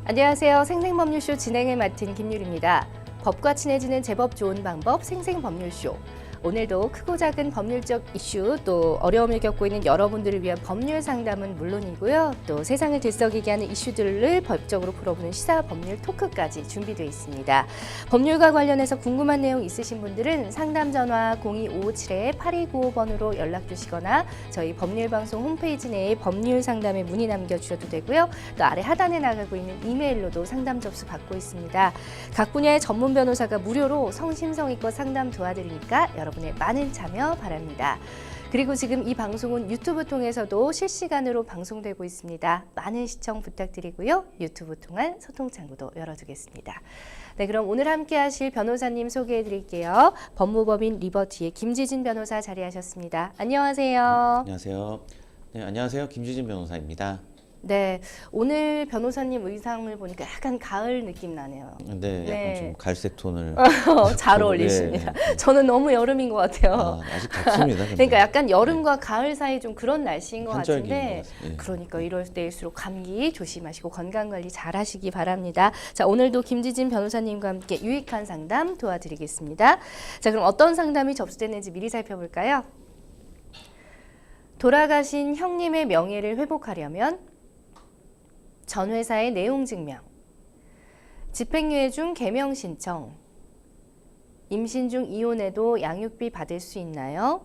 안녕하세요. 생생법률쇼 진행을 맡은 김유리입니다. 법과 친해지는 제법 좋은 방법 생생법률쇼. 오늘도 크고 작은 법률적 이슈 또 어려움을 겪고 있는 여러분들을 위한 법률 상담은 물론이고요. 또 세상을 들썩이게 하는 이슈들을 법적으로 풀어보는 시사 법률 토크까지 준비되어 있습니다. 법률과 관련해서 궁금한 내용 있으신 분들은 상담 전화 02557-8295번으로 연락 주시거나 저희 법률방송 홈페이지 내에 법률 상담에 문의 남겨주셔도 되고요. 또 아래 하단에 나가고 있는 이메일로도 상담 접수 받고 있습니다. 각 분야의 전문 변호사가 무료로 성심성의껏 상담 도와드리니까 여러분의 많은 참여 바랍니다. 그리고 지금 이 방송은 유튜브 통해서도 실시간으로 방송되고 있습니다. 많은 시청 부탁드리고요. 유튜브 통한 소통 창구도 열어두겠습니다. 네, 그럼 오늘 함께 하실 변호사님 소개해 드릴게요. 법무법인 리버티의 김지진 변호사 자리하셨습니다. 안녕하세요. 안녕하세요. 네, 안녕하세요. 김지진 변호사입니다. 네, 오늘 변호사님 의상을 보니까 약간 가을 느낌 나네요. 네, 약간 좀 갈색 톤을 잘 어울리십니다. 저는 너무 여름인 것 같아요. 아직 덥습니다. 그러니까 약간 여름과 가을 사이 좀 그런 날씨인 것 한절기인 같은데 것 같습니다. 그러니까 이럴 때일수록 감기 조심하시고 건강관리 잘 하시기 바랍니다. 자, 오늘도 김지진 변호사님과 함께 유익한 상담 도와드리겠습니다. 자, 그럼 어떤 상담이 접수됐는지 미리 살펴볼까요? 돌아가신 형님의 명예를 회복하려면 전 회사의 내용 증명, 집행유예 중 개명 신청, 임신 중 이혼해도 양육비 받을 수 있나요?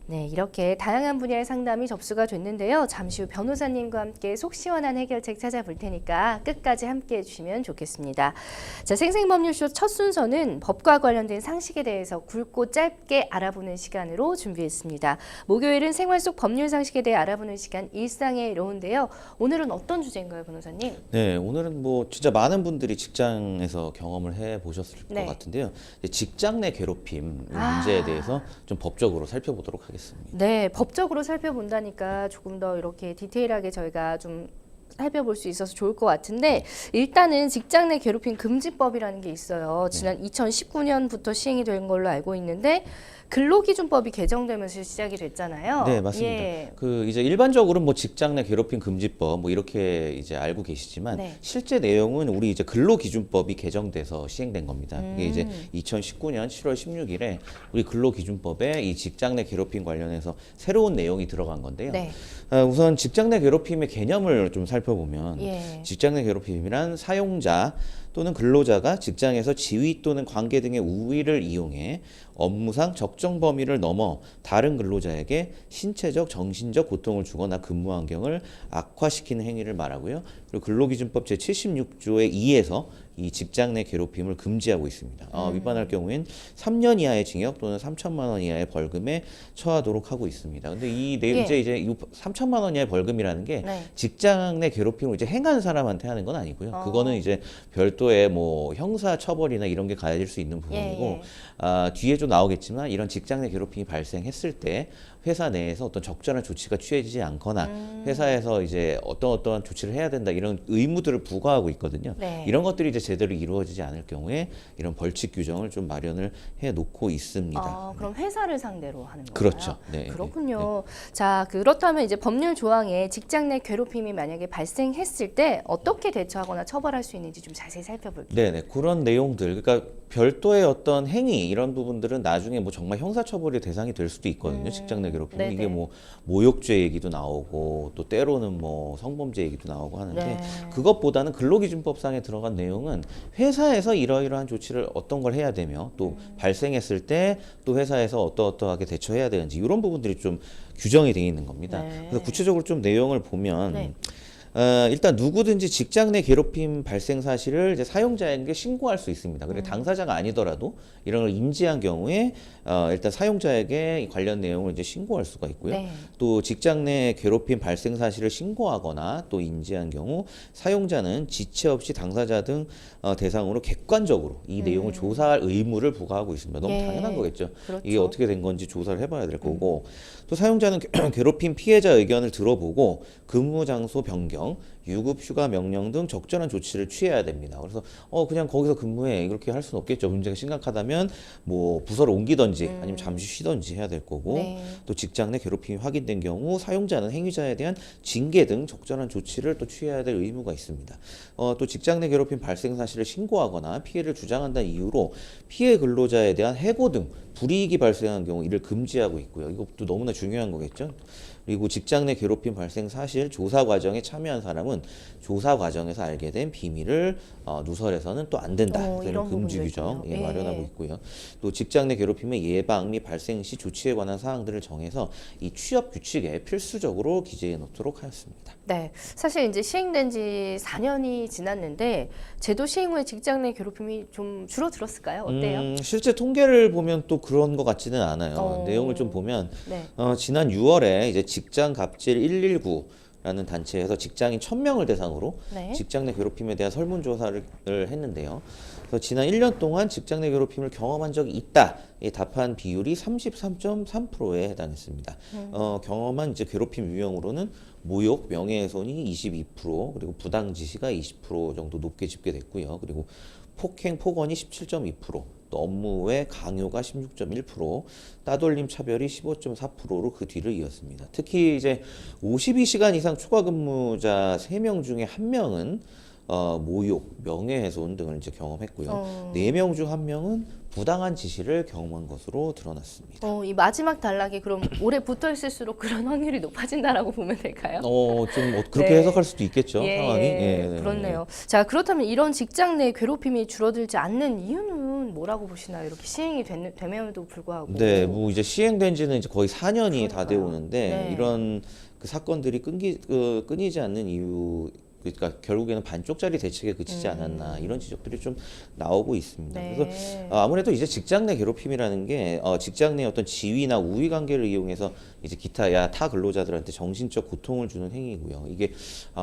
네, 이렇게 다양한 분야의 상담이 접수가 됐는데요. 잠시 후 변호사님과 함께 속 시원한 해결책 찾아볼 테니까 끝까지 함께 해주시면 좋겠습니다. 자, 생생법률쇼 첫 순서는 법과 관련된 상식에 대해서 굵고 짧게 알아보는 시간으로 준비했습니다. 목요일은 생활 속 법률 상식에 대해 알아보는 시간 일상의 로운데요. 오늘은 어떤 주제인가요, 변호사님? 네, 오늘은 뭐 진짜 많은 분들이 직장에서 경험을 해 보셨을 네. 것 같은데요. 이제 직장 내 괴롭힘 문제에 대해서 좀 법적으로 살펴보도록 하겠습니다. 네, 법적으로 살펴본다니까 조금 더 이렇게 디테일하게 저희가 좀 살펴볼 수 있어서 좋을 것 같은데 일단은 직장 내 괴롭힘 금지법이라는 게 있어요. 지난 2019년부터 시행이 된 걸로 알고 있는데 근로기준법이 개정되면서 시작이 됐잖아요. 네, 맞습니다. 예. 그 이제 일반적으로 뭐 직장 내 괴롭힘 금지법 뭐 이렇게 이제 알고 계시지만 네. 실제 내용은 우리 이제 근로기준법이 개정돼서 시행된 겁니다. 이게 이제 2019년 7월 16일에 우리 근로기준법에 이 직장 내 괴롭힘 관련해서 새로운 내용이 들어간 건데요. 네. 우선 직장 내 괴롭힘의 개념을 좀 살펴보면 예. 직장 내 괴롭힘이란 사용자 또는 근로자가 직장에서 지위 또는 관계 등의 우위를 이용해 업무상 적정 범위를 넘어 다른 근로자에게 신체적, 정신적 고통을 주거나 근무 환경을 악화시키는 행위를 말하고요. 그리고 근로기준법 제76조의 2에서 이 직장 내 괴롭힘을 금지하고 있습니다. 위반할 경우엔 3년 이하의 징역 또는 3천만 원 이하의 벌금에 처하도록 하고 있습니다. 근데 이 내용 이제 3천만 원 이하의 벌금이라는 게 네. 직장 내 괴롭힘을 이제 행한 사람한테 하는 건 아니고요. 그거는 이제 별도의 뭐 형사 처벌이나 이런 게 가해질 수 있는 부분이고 뒤에 좀 나오겠지만 이런 직장 내 괴롭힘이 발생했을 때 회사 내에서 어떤 적절한 조치가 취해지지 않거나 회사에서 이제 어떠한 조치를 해야 된다 이런 의무들을 부과하고 있거든요. 네. 이런 것들이 이제 제대로 이루어지지 않을 경우에 이런 벌칙 규정을 좀 마련을 해 놓고 있습니다. 그럼 회사를 상대로 하는 건가요? 그렇죠. 네. 그렇군요. 자, 그렇다면 이제 법률 조항에 직장 내 괴롭힘이 만약에 발생했을 때 어떻게 대처하거나 처벌할 수 있는지 좀 자세히 살펴볼게요. 네네 그런 내용들 그러니까 별도의 어떤 행위 이런 부분들은 나중에 뭐 정말 형사처벌의 대상이 될 수도 있거든요. 직장 내 괴롭힘 네네. 이게 뭐 모욕죄 얘기도 나오고 또 때로는 뭐 성범죄 얘기도 나오고 하는데 네. 그것보다는 근로기준법상에 들어간 내용은 회사에서 이러이러한 조치를 어떤 걸 해야 되며 또 발생했을 때 또 회사에서 어떠하게 대처해야 되는지 이런 부분들이 좀 규정이 되어 있는 겁니다. 네. 그래서 구체적으로 좀 내용을 보면 네. 일단 누구든지 직장 내 괴롭힘 발생 사실을 이제 사용자에게 신고할 수 있습니다. 그리고 당사자가 아니더라도 이런 걸 인지한 경우에 일단 사용자에게 관련 내용을 이제 신고할 수가 있고요. 네. 또 직장 내 괴롭힘 발생 사실을 신고하거나 또 인지한 경우 사용자는 지체 없이 당사자 등 대상으로 객관적으로 이 내용을 조사할 의무를 부과하고 있습니다. 너무 예. 당연한 거겠죠. 그렇죠. 이게 어떻게 된 건지 조사를 해봐야 될 거고 또 사용자는 괴롭힘 피해자 의견을 들어보고 근무 장소 변경, 유급 휴가 명령 등 적절한 조치를 취해야 됩니다. 그래서 그냥 거기서 근무해 이렇게 할 수는 없겠죠. 문제가 심각하다면 뭐 부서를 옮기든지 아니면 잠시 쉬든지 해야 될 거고 네. 또 직장 내 괴롭힘이 확인된 경우 사용자는 행위자에 대한 징계 등 적절한 조치를 또 취해야 될 의무가 있습니다. 또 직장 내 괴롭힘 발생 사실을 신고하거나 피해를 주장한다는 이유로 피해 근로자에 대한 해고 등 불이익이 발생한 경우 이를 금지하고 있고요. 이것도 너무나 중요한 거겠죠. 그리고 직장 내 괴롭힘 발생 사실 조사 과정에 참여한 사람은 조사 과정에서 알게 된 비밀을 누설해서는 또 안 된다. 이런 이런 금지 부분도 규정 있군요. 마련하고 예. 있고요. 또 직장 내 괴롭힘의 예방 및 발생 시 조치에 관한 사항들을 정해서 이 취업 규칙에 필수적으로 기재해 놓도록 하였습니다. 네, 사실 이제 시행된 지 4년이 지났는데 제도 시행 후에 직장 내 괴롭힘이 좀 줄어들었을까요? 어때요? 실제 통계를 보면 또 그런 것 같지는 않아요. 어. 내용을 좀 보면 네. 지난 6월에 이제 직장 갑질 119라는 단체에서 직장인 1,000명을 대상으로 네. 직장 내 괴롭힘에 대한 설문조사를 했는데요. 그래서 지난 1년 동안 직장 내 괴롭힘을 경험한 적이 있다에 답한 비율이 33.3%에 해당했습니다. 경험한 이제 괴롭힘 유형으로는 모욕, 명예훼손이 22%, 그리고 부당 지시가 20% 정도 높게 집계됐고요. 그리고 폭행, 폭언이 17.2%, 또 업무 외 강요가 16.1%, 따돌림 차별이 15.4%로 그 뒤를 이었습니다. 특히 이제 52시간 이상 추가 근무자 3명 중에 1명은 모욕, 명예훼손 등을 이제 경험했고요. 4명 중 1명은 부당한 지시를 경험한 것으로 드러났습니다. 이 마지막 단락이 그럼 오래 붙어 있을수록 그런 확률이 높아진다라고 보면 될까요? 좀 그렇게 네. 해석할 수도 있겠죠, 상황이. 네. 그렇네요. 자, 그렇다면 이런 직장 내 괴롭힘이 줄어들지 않는 이유는 뭐라고 보시나요? 이렇게 시행이 됨에도 불구하고. 네, 뭐 이제 시행된 지는 이제 거의 4년이 다 그러니까요. 되오는데 네. 이런 그 사건들이 끊이지 않는 이유, 그러니까 결국에는 반쪽짜리 대책에 그치지 않았나 이런 지적들이 좀 나오고 있습니다. 네. 그래서 아무래도 이제 직장 내 괴롭힘이라는 게 직장 내 어떤 지위나 우위 관계를 이용해서 이제 기타 타 근로자들한테 정신적 고통을 주는 행위고요. 이게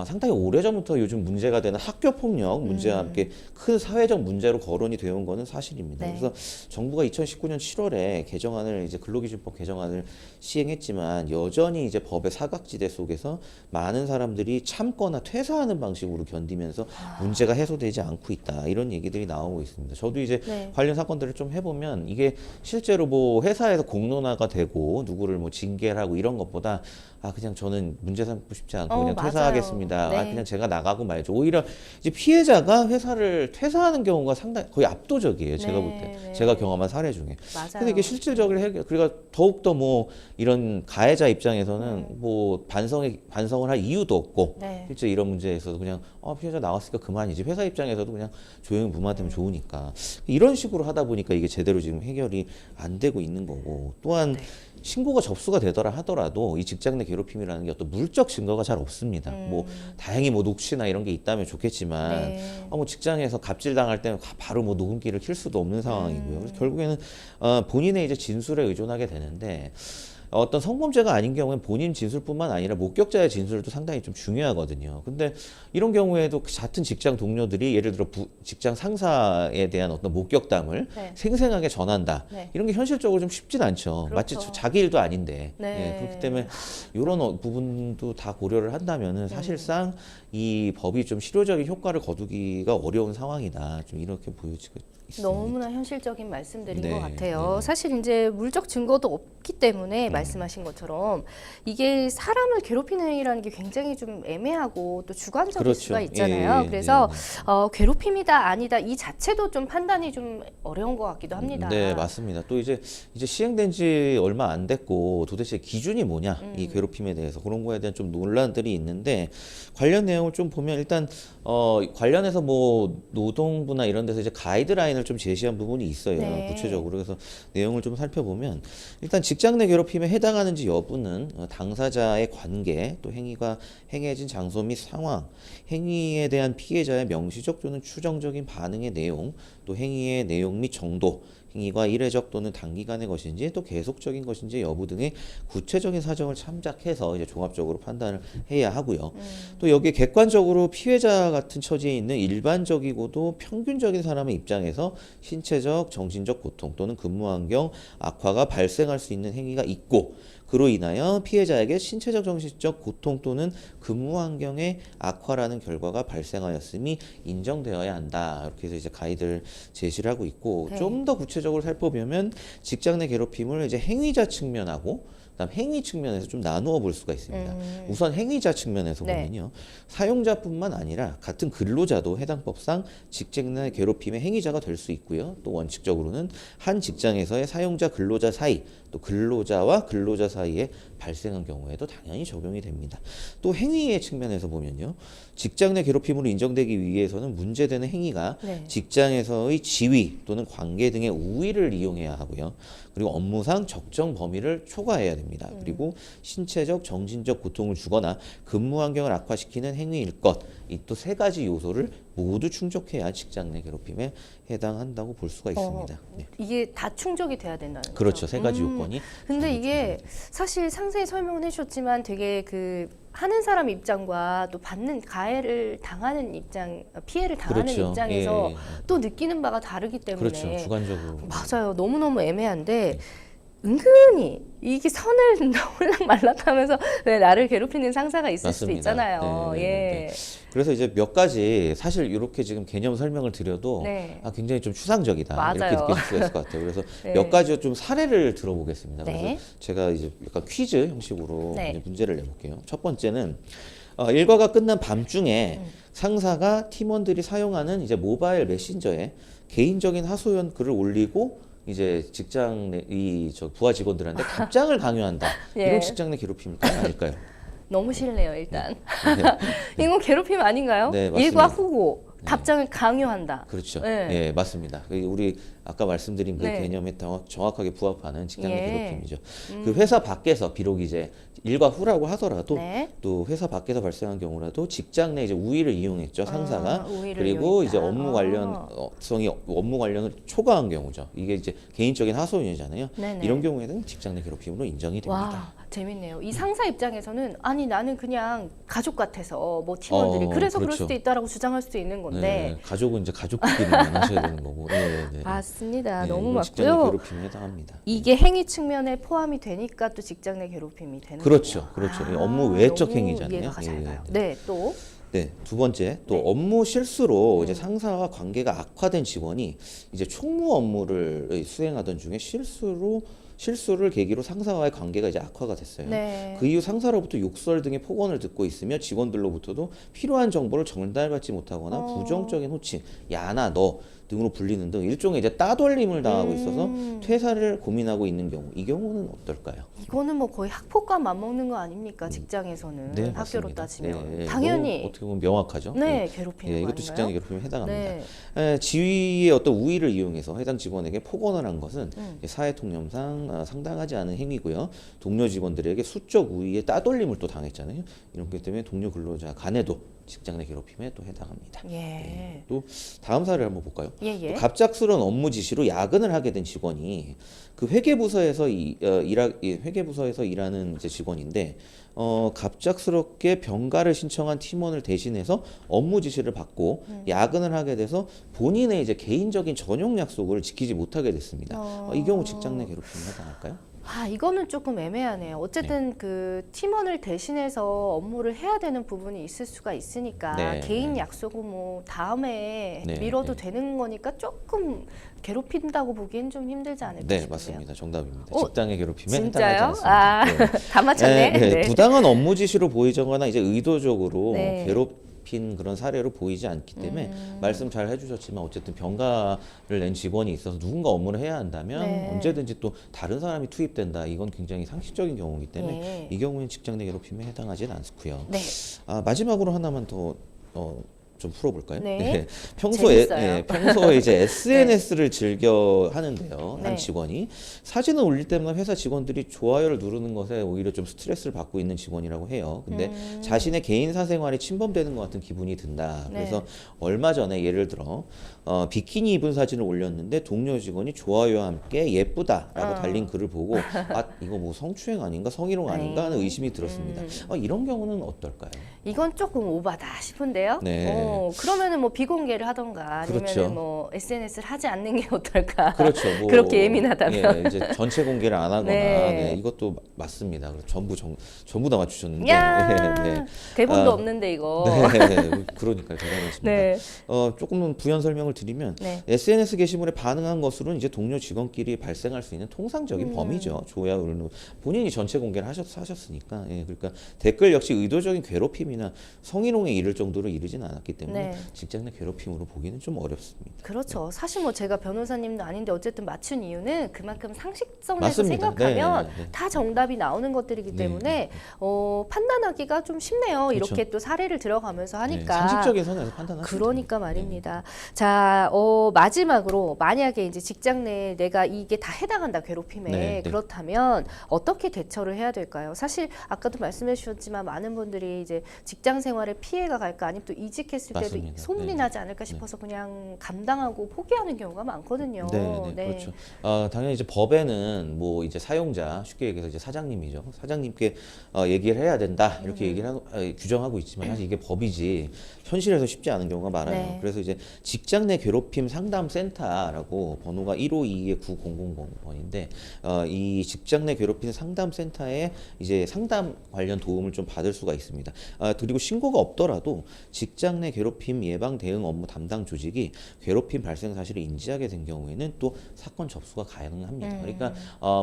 상당히 오래전부터 요즘 문제가 되는 학교 폭력 문제와 함께 큰 사회적 문제로 거론이 되어 온 거는 사실입니다. 네. 그래서 정부가 2019년 7월에 개정안을 이제 근로기준법 개정안을 시행했지만 여전히 이제 법의 사각지대 속에서 많은 사람들이 참거나 퇴사하는 방식으로 견디면서 문제가 해소되지 않고 있다, 이런 얘기들이 나오고 있습니다. 저도 이제 네. 관련 사건들을 좀 해보면 이게 실제로 뭐 회사에서 공론화가 되고 누구를 뭐 징계를 하고 이런 것보다 그냥 저는 문제 삼고 싶지 않고 그냥 맞아요. 퇴사하겠습니다. 네. 그냥 제가 나가고 말죠. 오히려 이제 피해자가 회사를 퇴사하는 경우가 상당히 거의 압도적이에요. 제가 볼 때. 네. 제가 경험한 사례 중에. 맞아요. 근데 이게 실질적으로 그러니까 더욱더 뭐 이런 가해자 입장에서는 뭐 반성을 할 이유도 없고 네. 실제 이런 문제에서도 그냥 피해자 나왔으니까 그만이지. 회사 입장에서도 그냥 조용히 무마되면 좋으니까 이런 식으로 하다 보니까 이게 제대로 지금 해결이 안 되고 있는 거고, 또한 신고가 접수가 되더라 하더라도 이 직장 내 괴롭힘이라는 게 어떤 물적 증거가 잘 없습니다. 뭐 다행히 뭐 녹취나 이런 게 있다면 좋겠지만 네. 뭐 직장에서 갑질 당할 때는 바로 뭐 녹음기를 킬 수도 없는 상황이고요. 그래서 결국에는 본인의 이제 진술에 의존하게 되는데, 어떤 성범죄가 아닌 경우엔 본인 진술뿐만 아니라 목격자의 진술도 상당히 좀 중요하거든요. 근데 이런 경우에도 같은 직장 동료들이 예를 들어 직장 상사에 대한 어떤 목격담을 네. 생생하게 전한다. 네. 이런 게 현실적으로 좀 쉽진 않죠. 마치 그렇죠. 자기 일도 아닌데. 네. 그렇기 때문에 이런 부분도 다 고려를 한다면은 사실상 이 법이 좀 실효적인 효과를 거두기가 어려운 상황이다. 좀 이렇게 보여지고 있습니다. 너무나 현실적인 말씀들인 네, 것 같아요. 네. 사실 이제 물적 증거도 없기 때문에 말씀하신 것처럼 이게 사람을 괴롭히는 행위라는 게 굉장히 좀 애매하고 또 주관적일 그렇죠. 수가 있잖아요. 예, 예, 그래서 괴롭힘이다 아니다 이 자체도 좀 판단이 좀 어려운 것 같기도 합니다. 네, 맞습니다. 또 이제 시행된 지 얼마 안 됐고 도대체 기준이 뭐냐, 이 괴롭힘에 대해서 그런 거에 대한 좀 논란들이 있는데, 관련 내용을 좀 보면 일단 관련해서 뭐 노동부나 이런 데서 이제 가이드라인을 좀 제시한 부분이 있어요. 네. 구체적으로. 그래서 내용을 좀 살펴보면 일단 직장 내 괴롭힘에 해당하는지 여부는 당사자의 관계, 또 행위가 행해진 장소 및 상황, 행위에 대한 피해자의 명시적 또는 추정적인 반응의 내용, 또 행위의 내용 및 정도, 행위가 일회적 또는 단기간의 것인지 또 계속적인 것인지 여부 등의 구체적인 사정을 참작해서 이제 종합적으로 판단을 해야 하고요. 또 여기에 객관적으로 피해자 같은 처지에 있는 일반적이고도 평균적인 사람의 입장에서 신체적, 정신적 고통 또는 근무 환경 악화가 발생할 수 있는 행위가 있고, 그로 인하여 피해자에게 신체적 정신적 고통 또는 근무 환경의 악화라는 결과가 발생하였음이 인정되어야 한다. 이렇게 해서 이제 가이드를 제시를 하고 있고 네. 좀 더 구체적으로 살펴보면 직장 내 괴롭힘을 이제 행위자 측면하고 그다음 행위 측면에서 좀 나누어 볼 수가 있습니다. 우선 행위자 측면에서 네. 보면요. 사용자뿐만 아니라 같은 근로자도 해당 법상 직장 내 괴롭힘의 행위자가 될 수 있고요. 또 원칙적으로는 한 직장에서의 사용자 근로자 사이 또 근로자와 근로자 사이에 발생한 경우에도 당연히 적용이 됩니다. 또 행위의 측면에서 보면요. 직장 내 괴롭힘으로 인정되기 위해서는 문제되는 행위가 네. 직장에서의 지위 또는 관계 등의 우위를 이용해야 하고요. 그리고 업무상 적정 범위를 초과해야 됩니다. 그리고 신체적, 정신적 고통을 주거나 근무 환경을 악화시키는 행위일 것. 이 또 세 가지 요소를 모두 충족해야 직장 내 괴롭힘에 해당한다고 볼 수가 있습니다. 네. 이게 다 충족이 돼야 된다는 거죠. 그렇죠. 세 가지 요건이. 근데 이게 사실 상세히 설명을 해주셨지만 되게 그 하는 사람 입장과 또 받는 가해를 당하는 입장, 피해를 당하는 그렇죠. 입장에서 예. 또 느끼는 바가 다르기 때문에 그렇죠. 주관적으로. 맞아요. 너무너무 애매한데 은근히 이게 선을 넘을락 말락하면서 왜 나를 괴롭히는 상사가 있을 수도 맞습니다. 있잖아요. 네, 네, 예. 네. 그래서 이제 몇 가지 사실 이렇게 지금 개념 설명을 드려도 네. 굉장히 좀 추상적이다 이렇게 맞아요. 느낄 수가 있을 것 같아요. 그래서 네. 몇 가지 좀 사례를 들어보겠습니다. 네. 그래서 제가 이제 약간 퀴즈 형식으로 네. 이제 문제를 내볼게요. 첫 번째는 일과가 끝난 밤중에 상사가 팀원들이 사용하는 이제 모바일 메신저에 개인적인 하소연 글을 올리고 이제 직장 내 저 부하 직원들한테 답장을 강요한다. 예. 이런 직장 내 괴롭힘일까요? 아닐까요? 너무 싫네요, 일단. 네. 이건 괴롭힘 아닌가요? 네, 일과 맞습니다. 후고 답장을 강요한다. 그렇죠. 네. 예, 맞습니다. 우리 아까 말씀드린 그 네. 개념에 정확하게 부합하는 직장 내 예. 괴롭힘이죠. 그 회사 밖에서 비록 이제 일과 후라고 하더라도 네. 또 회사 밖에서 발생한 경우라도 직장 내 이제 우위를 이용했죠, 상사가. 우위를 그리고 이제 이용했다. 업무 관련성이 업무 관련을 초과한 경우죠. 이게 이제 개인적인 하소연이잖아요. 네네. 이런 경우에는 직장 내 괴롭힘으로 인정이 됩니다. 와, 재밌네요. 이 상사 입장에서는 아니 나는 그냥 가족 같아서 뭐 팀원들이 그래서 그럴 그렇죠. 수도 있다라고 주장할 수도 있는 건데 네, 가족은 이제 가족끼리만 하셔야 되는 거고. 네, 네. 맞습니다. 네, 너무 이건 직장 내 맞고요. 괴롭힘에 해당합니다. 이게 행위 측면에 포함이 되니까 또 직장 내 괴롭힘이 되는 그렇죠, 거예요. 그렇죠. 업무 외적 너무 행위잖아요. 이해가 잘 예, 가요. 예. 네, 또 네, 두 번째 또 네. 업무 실수로 이제 상사와 관계가 악화된 직원이 이제 총무 업무를 수행하던 중에 실수를 계기로 상사와의 관계가 이제 악화가 됐어요. 네. 그 이후 상사로부터 욕설 등의 폭언을 듣고 있으며 직원들로부터도 필요한 정보를 전달받지 못하거나 부정적인 호칭, 야나 너 등으로 불리는 등 일종의 이제 따돌림을 당하고 있어서 퇴사를 고민하고 있는 경우, 이 경우는 어떨까요? 이거는 뭐 거의 학폭과 맞먹는 거 아닙니까? 직장에서는 네, 학교로 맞습니다. 따지면 네, 당연히 너무 어떻게 보면 명확하죠. 네, 괴롭히는 예, 거 이것도 아닌가요? 직장의 괴롭힘에 해당합니다. 네. 지위의 어떤 우위를 이용해서 해당 직원에게 폭언을 한 것은 사회통념상 상당하지 않은 행위고요. 동료 직원들에게 수적 우위에 따돌림을 또 당했잖아요. 이런 것 때문에 동료 근로자 간에도 직장 내 괴롭힘에 또 해당합니다. 예. 또 다음 사례를 한번 볼까요? 예, 예. 또 갑작스러운 업무 지시로 야근을 하게 된 직원이 그 회계부서에서 회계부서에서 일하는 이제 직원인데 갑작스럽게 병가를 신청한 팀원을 대신해서 업무 지시를 받고 야근을 하게 돼서 본인의 이제 개인적인 전용 약속을 지키지 못하게 됐습니다. 이 경우 직장 내 괴롭힘에 해당할까요? 이거는 조금 애매하네요. 어쨌든 그 팀원을 대신해서 업무를 해야 되는 부분이 있을 수가 있으니까 네, 개인 네. 약속은 뭐 다음에 네, 미뤄도 네. 되는 거니까 조금 괴롭힌다고 보기엔 좀 힘들지 않을까 네, 싶은데요. 맞습니다. 정답입니다. 어, 직장의 괴롭힘에 진짜요? 해당하지 않습니다. 네. 다 맞췄네. 네. 부당한 업무 지시로 보이거나 이제 의도적으로 네. 괴롭힌 그런 사례로 보이지 않기 때문에 말씀 잘 해주셨지만 어쨌든 병가를 낸 직원이 있어서 누군가 업무를 해야 한다면 네. 언제든지 또 다른 사람이 투입된다. 이건 굉장히 상식적인 경우이기 때문에 네. 이 경우는 직장 내 괴롭힘에 해당하지는 않고요. 네. 마지막으로 하나만 더 좀 풀어볼까요? 네. 평소에 재밌어요. 평소에 이제 SNS를 즐겨 하는데요. 네. 한 직원이 사진을 올릴 때마다 회사 직원들이 좋아요를 누르는 것에 오히려 좀 스트레스를 받고 있는 직원이라고 해요. 근데 자신의 개인 사생활이 침범되는 것 같은 기분이 든다. 그래서 네. 얼마 전에 예를 들어 비키니 입은 사진을 올렸는데 동료 직원이 좋아요와 함께 예쁘다라고 달린 글을 보고 이거 뭐 성추행 아닌가 성희롱 아닌가 하는 의심이 들었습니다. 이런 경우는 어떨까요? 이건 조금 오바다 싶은데요. 네. 그러면은 뭐 비공개를 하던가 아니면은 그렇죠. 뭐 SNS를 하지 않는 게 어떨까? 그렇죠. 뭐, 그렇게 예민하다면. 예, 이제 전체 공개를 안 하거나 네. 네, 이것도 맞습니다. 그래서 전부 다 맞추셨는데 야, 네. 대본도 아, 없는데 이거. 네, 그러니까 대단하십니다. 네. 조금 부연 설명을 드리면 네. SNS 게시물에 반응한 것으로는 이제 동료 직원끼리 발생할 수 있는 통상적인 범위죠. 조야 누르는 본인이 전체 공개를 하셨으니까. 예, 그러니까 댓글 역시 의도적인 괴롭힘이나 성희롱에 이를 정도로 이르진 않았기 때문에 네. 직장 내 괴롭힘으로 보기는 좀 어렵습니다. 그렇죠. 사실 뭐 제가 변호사님도 아닌데 어쨌든 맞춘 이유는 그만큼 상식선에서 맞습니다. 생각하면 네, 네. 다 정답이 나오는 것들이기 네, 때문에 판단하기가 좀 쉽네요. 그렇죠. 이렇게 또 사례를 들어가면서 네, 하니까. 상식적인 선에서 판단하시죠. 그러니까 말입니다. 자, 마지막으로 만약에 이제 직장 내에 내가 이게 다 해당한다 괴롭힘에 네, 네. 그렇다면 어떻게 대처를 해야 될까요? 사실 아까도 말씀해 주셨지만 많은 분들이 이제 직장 생활에 피해가 갈까 아니면 또 이직했을 때도 맞습니다. 소문이 네. 나지 않을까 싶어서 그냥 감당하고 포기하는 경우가 많거든요. 네, 그렇죠. 당연히 이제 법에는 뭐 이제 사용자 쉽게 얘기해서 이제 사장님이죠. 사장님께 얘기를 해야 된다 이렇게 규정하고 있지만 사실 이게 법이지 현실에서 쉽지 않은 경우가 많아요. 네. 그래서 이제 직장 내 괴롭힘 상담 센터라고 번호가 152-9000번인데 이 직장 내 괴롭힘 상담 센터에 이제 상담 관련 도움을 좀 받을 수가 있습니다. 그리고 신고가 없더라도 직장 내 괴롭힘 예방 대응 업무 담당 조직이 괴롭힘 발생 사실을 인지하게 된 경우에는 또 사건 접수가 가능합니다. 그러니까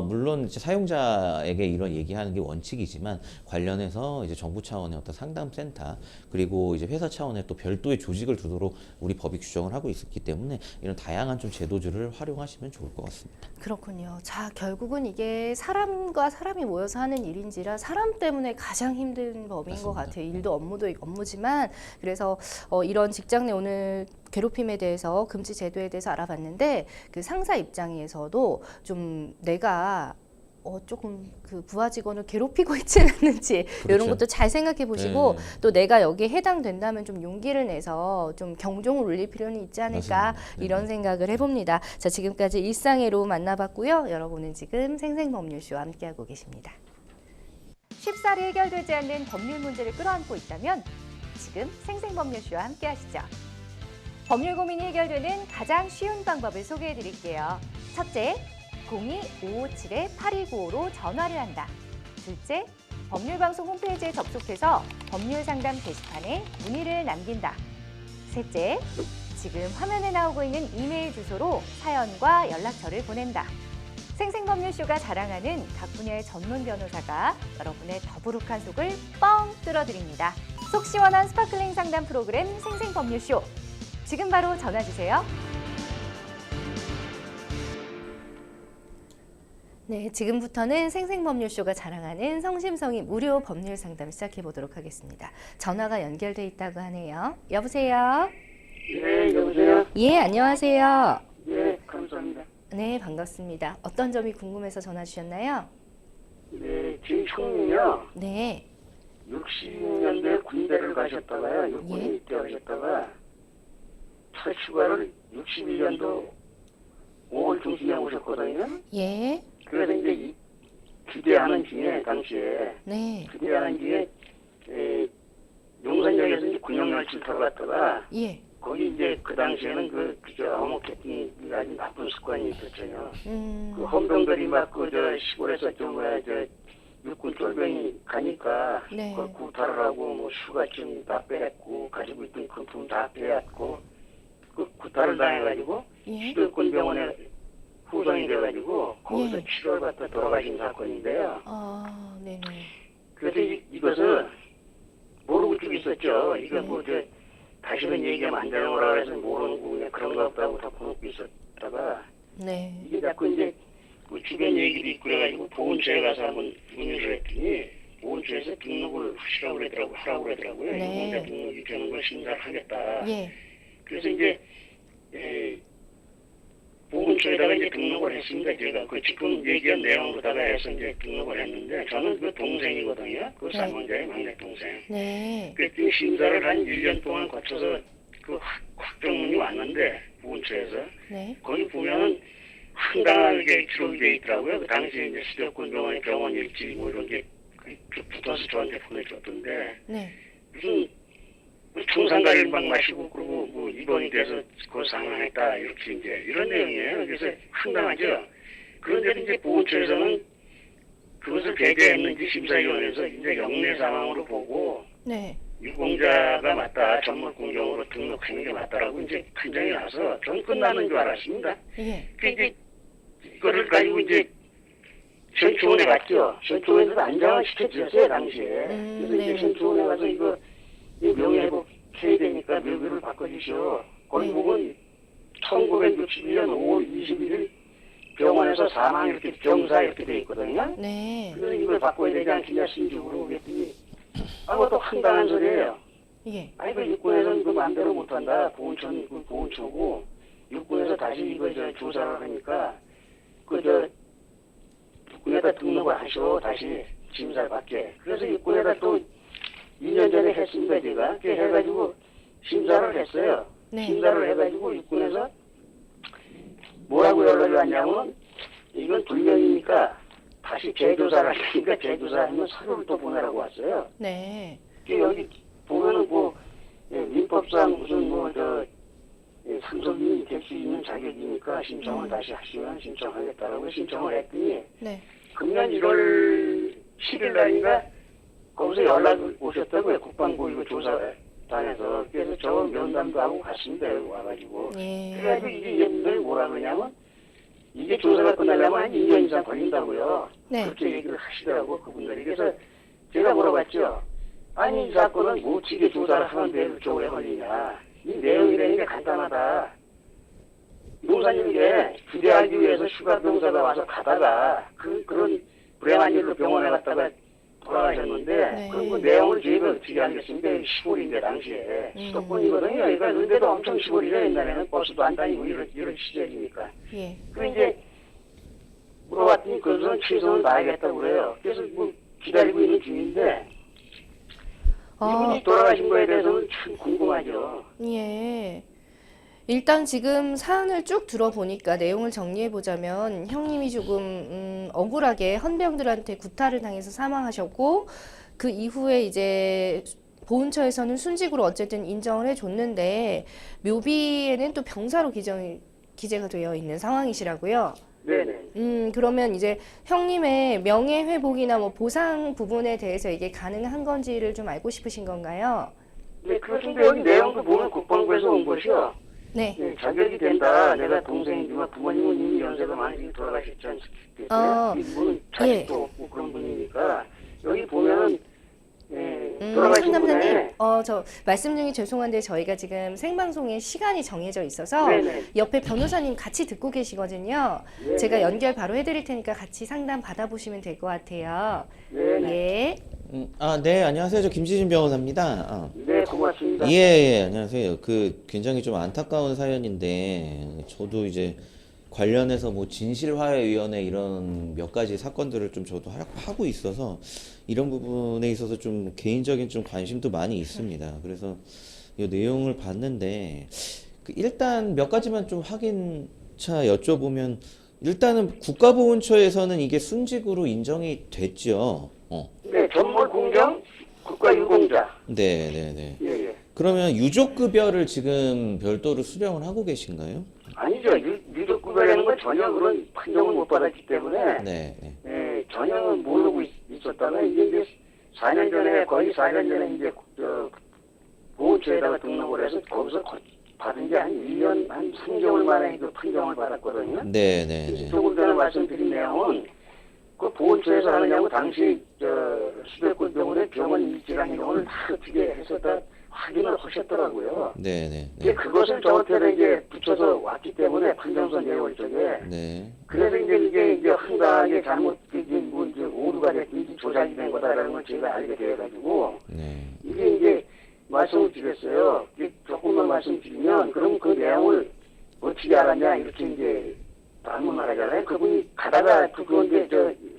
물론 이제 사용자에게 이런 얘기하는 게 원칙이지만 관련해서 이제 정부 차원의 어떤 상담 센터 그리고 이제 회사 차원의 또 별도의 조직을 두도록 우리 법이 규정을 하고 있기 때문에 이런 다양한 좀 제도들을 활용하시면 좋을 것 같습니다. 그렇군요. 자, 결국은 이게 사람과 사람이 모여서 하는 일인지라 사람 때문에 가장 힘든 법인 것 맞습니다. 같아요. 일도 업무도 업무지만 그래서 이런 직장 내 오늘 괴롭힘에 대해서 금지 제도에 대해서 알아봤는데 그 상사 입장에서도 좀 내가 조금 그 부하 직원을 괴롭히고 있지는 않는지 이런 그렇죠. 것도 잘 생각해 보시고 네. 또 내가 여기에 해당된다면 좀 용기를 내서 좀 경종을 울릴 필요는 있지 않을까 맞습니다. 네. 이런 생각을 해봅니다. 자, 지금까지 일상의로 만나봤고요. 여러분은 지금 생생법률쇼와 함께하고 계십니다. 쉽사리 해결되지 않는 법률 문제를 끌어안고 있다면 지금 생생법률쇼와 함께하시죠. 법률 고민이 해결되는 가장 쉬운 방법을 소개해드릴게요. 첫째, 02-557-8295로 전화를 한다. 둘째, 법률방송 홈페이지에 접속해서 법률상담 게시판에 문의를 남긴다. 셋째, 지금 화면에 나오고 있는 이메일 주소로 사연과 연락처를 보낸다. 생생법률쇼가 자랑하는 각 분야의 전문 변호사가 여러분의 더부룩한 속을 뻥 뚫어드립니다. 속 시원한 스파클링 상담 프로그램 생생법률쇼. 지금 바로 전화 주세요. 네, 지금부터는 생생법률쇼가 자랑하는 성심성의 무료 법률 상담 시작해 보도록 하겠습니다. 전화가 연결돼 있다고 하네요. 여보세요? 네, 여보세요? 예, 안녕하세요. 네, 감사합니다. 네, 반갑습니다. 어떤 점이 궁금해서 전화 주셨나요? 네, 제 형님이요. 네, 60년대 군대를 가셨다가요, 육군에 예. 입대하셨다가 첫 휴가를 61년도 5월 중순에 오셨거든요. 예, 그래서 이제 기대하는 중에, 당시에, 네, 기대하는 중에, 용산역에서 이제 군용열차 타고 갔다가, 예, 거기 이제 그 당시에는 그저 어묵했던 아주 나쁜 습관이 있었잖아요. 그 헌병들이 막 시골에서 육군 쫄병이 가니까 네. 그걸 구타를 하고 뭐 휴가증 다 빼앗고 가지고 있던 금품 다 빼앗고 그 구타를 당해가지고 예, 시도권 병원에 후송이 돼가지고 거기서 예. 치료를 받다 돌아가신 사건인데요. 네네, 그래서 이것을 모르고 쭉 있었죠. 이거 다시는 얘기하면 안 되는 거라 그래서 모르고 그냥 그런 거 없다고 덮어놓고 있었다가 네, 이게 자꾸 이제 그 주변 얘기도 있고 그래가지고 보훈처에 가서 한번 문의를 했더니 보훈처에서 등록을 하라고 그러더라고요. 네. 유공자 등록이 되는 걸 심사를 하겠다. 예, 그래서 이제 보훈처에다가 이제 등록을 했습니다. 제가 그 지금 얘기한 내용으로다가 해서 이제 등록을 했는데 저는 그 동생이거든요. 그 네. 사망자의 막내 동생. 네, 그랬더니 심사를 한 1년 동안 거쳐서 그 확정문이 왔는데 보훈처에서 네, 거기 보면은 황당하게 기록이 돼 있더라고요. 그 당시에 이제 시대권 병원 일지 뭐 이런 게 붙어서 저한테 보내줬던데 네, 무슨 청산가를 막 마시고 그러고 뭐 입원이 돼서 그 상황했다 이렇게 이제 이런 내용이에요. 그래서 황당하죠. 그런데 이제 보호처에서는 그것을 배제했는지 심사위원회에서 이제 영내 상황으로 보고 네. 유공자가 맞다, 전문 공정으로 등록하는 게 맞다라고 이제 판정이 나서 좀 끝나는 줄 알았습니다. 예. 그 이제 이거를 가지고 이제 현초원에 갔죠. 현초원에서 안장을 시켜주셨어요 당시에. 그래서 네. 이제 현초원에 가서 이거 명예회복 해야 되니까 묘비를 바꿔주시오. 거기 네. 보면 1961년 5월 21일 병원에서 사망 이렇게 병사 이렇게 돼 있거든요. 네. 그래서 이걸 바꿔야 되지 않겠냐 신중으로 그랬더니 그것도 황당한 소리예요. 예. 아니 그 육군에서는 그 마음대로 못한다. 보훈처는 그 보훈처고 육군에서 다시 이거 저 조사를 하니까 그저 육군에다 등록을 하시오. 다시 심사를 받게. 그래서 육군에다 또 2년 전에 했습니다 제가. 그렇게 해가지고 심사를 했어요. 네. 심사를 해가지고 육군에서 뭐라고 연락이 왔냐면 이건 불명이니까 다시 재조사를 하니까 재조사하면 서류를 또 보내라고 왔어요. 네. 여기 보면은 뭐 민법상 무슨 뭐저 상속인이 될 수 있는 자격이니까 신청을 다시 하시면 신청하겠다라고 신청을 했더니 네. 금년 1월 10일 날인가 거기서 연락이 오셨다고요. 국방부 이거 조사단에서. 그래서 저 면담도 하고 갔습니다. 여기 와가지고. 예. 그래가지고 이게 얘들이 뭐라 그러냐면 이게 조사가 끝나려면 한 2년 이상 걸린다고요. 네. 그렇게 얘기를 하시더라고 그분들이. 그래서 제가 물어봤죠. 아니 이 사건은 묻히게 조사를 하는데 그렇게 오래 걸리냐. 이 내용이라는 게 간단하다. 농사님께 기대하기 위해서 휴가 병사가 와서 가다가 그런 불행한 일로 병원에 갔다가 돌아가셨는데 네. 그 내용을 저희가 어떻게 알겠습니까? 시골인데 당시에 수도권이거든요. 그러니까 그런데도 엄청 시골이래. 옛날에는 버스도 안 다니고 이런 시절이니까. 예. 그 이제 물어봤더니 그것은 최선을 다하겠다고 그래요. 그래서 뭐 기다리고 있는 중인데 이분이 돌아가신 거에 대해서는 참 궁금하죠. 예. 일단 지금 사안을 쭉 들어보니까 내용을 정리해 보자면 형님이 조금 억울하게 헌병들한테 구타를 당해서 사망하셨고 그 이후에 이제 보훈처에서는 순직으로 어쨌든 인정을 해줬는데 묘비에는 또 병사로 기재가 되어 있는 상황이시라고요. 네네. 그러면 이제 형님의 명예 회복이나 뭐 보상 부분에 대해서 이게 가능한 건지를 좀 알고 싶으신 건가요? 네, 그렇습니다. 여기 내용도 보면 국방부에서 온 것이요. 네. 네, 자격이 된다. 내가 동생이지만 부모님은 이미 연세가 많이 돌아가셨지 않습니까? 이분은 자식도 없고 그런 분이니까 여기 보면은 돌아가신 상담사님, 분에 저 말씀 중에 죄송한데 저희가 지금 생방송에 시간이 정해져 있어서 네네. 옆에 변호사님 같이 듣고 계시거든요. 네네. 제가 연결 바로 해드릴 테니까 같이 상담 받아보시면 될 것 같아요. 네네. 예. 네, 안녕하세요. 저 김지진 변호사입니다. 네, 고맙습니다. 예, 안녕하세요. 굉장히 좀 안타까운 사연인데, 저도 이제 관련해서 뭐 진실화해위원회 이런 몇 가지 사건들을 좀 저도 하고 있어서 이런 부분에 있어서 좀 개인적인 좀 관심도 많이 있습니다. 그래서 이 내용을 봤는데, 일단 몇 가지만 좀 확인차 여쭤보면, 일단은 국가보훈처에서는 이게 순직으로 인정이 됐죠. 네, 전몰 공정 국가유공자. 네. 예, 예. 그러면 유족급여를 지금 별도로 수령을 하고 계신가요? 아니죠. 유족급여라는 건 전혀 그런 판정을 못 받았기 때문에 네. 전혀 모르고 있었다가 이제 4년 전에 거의 4년 전에 이제 보호처에다가 등록을 해서 거기서 받은 게 한 1년 한 3개월 만에 그 판정을 받았거든요. 네. 조금 전에 말씀드린 내용은 그 보호처에서 하느냐고 당시 수백군 병원에 병원 일지라는 경우를 다 어떻게 했었다 확인을 하셨더라고요. 네. 이제 그것을 저한테 이제 붙여서 왔기 때문에 판정서 내용 쪽에. 네. 그래서 이게 황당하게 잘못 뭐 이제 오류가 됐든지 조작이 된 거다라는 걸 제가 알게 돼가지고 네. 이게 이제 말씀을 드렸어요. 조금만 말씀드리면 그럼 그 내용을 어떻게 알았냐 이렇게 이제 반문을 하잖아요. 그분이 가다가 그건데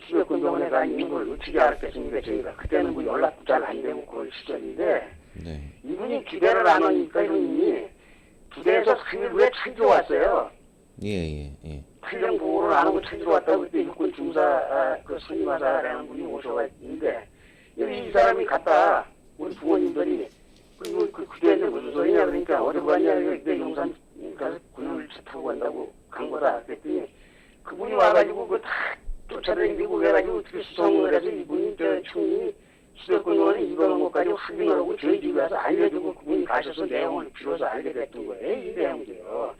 수백군 병원에 가 있는 걸 어떻게 알았겠습니까 저희가. 그때는 뭐 연락도 잘 안 되고 그런 시절인데 네. 이분이 기대를 안 하니까 형님이 부대에서 3일 후에 찾으러 왔어요. 예. 판정 보고를 안 하고 찾으러 왔다고 그때 육군 중사 그 선임하사라는 분이 오셔가 있는데 여기 이 사람이 갔다 우리 부모님들이 그리고 그 뒤에는 무슨 소리냐 그러니까 어디 갔냐 그러니까 용산 가서 군용을 타고 간다고 간 거다 그랬더니 그분이 와가지고 그거 다 쫓아다니고 그래가지고 어떻게 수성을 해서 이분이 저 총리 수도권의원이 이거는 것까지 확인하고 저희 집에 와서 알려주고 그분이 가셔서 내용을 빌어서 알게 됐던 거예요. 이 내용들요.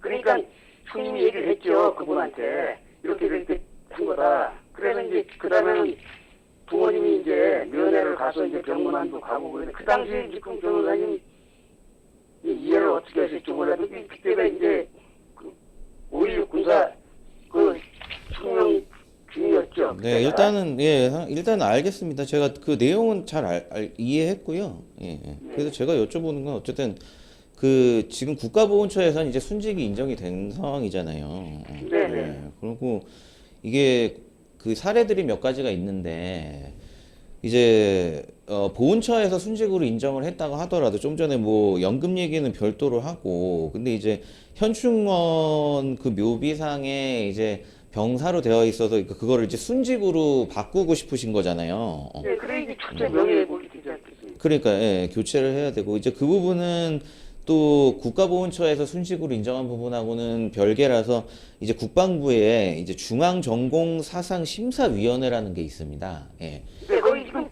그러니까 총님이 얘기를 했죠. 그분한테 이렇게 한 거다. 그래서 이제 그 다음에는 부모님이 이제 면회를 가서 이제 병문안도 가고 그래서 그 당시에 지금 변호사님 이해를 어떻게 하실지 몰라도 그때가 이제 그 5.16 군사 그 총령 중이었죠. 네, 일단은 일단 알겠습니다. 제가 그 내용은 잘 이해했고요. 예. 그래서 제가 여쭤보는 건 어쨌든 그 지금 국가보훈처에서는 이제 순직이 인정이 된 상황이잖아요. 네네. 그리고 이게 그 사례들이 몇 가지가 있는데 이제 보훈처에서 순직으로 인정을 했다고 하더라도 좀 전에 뭐 연금 얘기는 별도로 하고 근데 이제 현충원 그 묘비상에 이제 병사로 되어 있어서 그거를 이제 순직으로 바꾸고 싶으신 거잖아요. 네, 그래 이제 첫째 명예회복이 되지 않겠습니까? 그러니까 교체를 해야 되고 이제 그 부분은 또 국가보훈처에서 순직으로 인정한 부분하고는 별개라서 이제 국방부에 이제 중앙전공사상심사위원회라는 게 있습니다. 예. 네, 거기 지금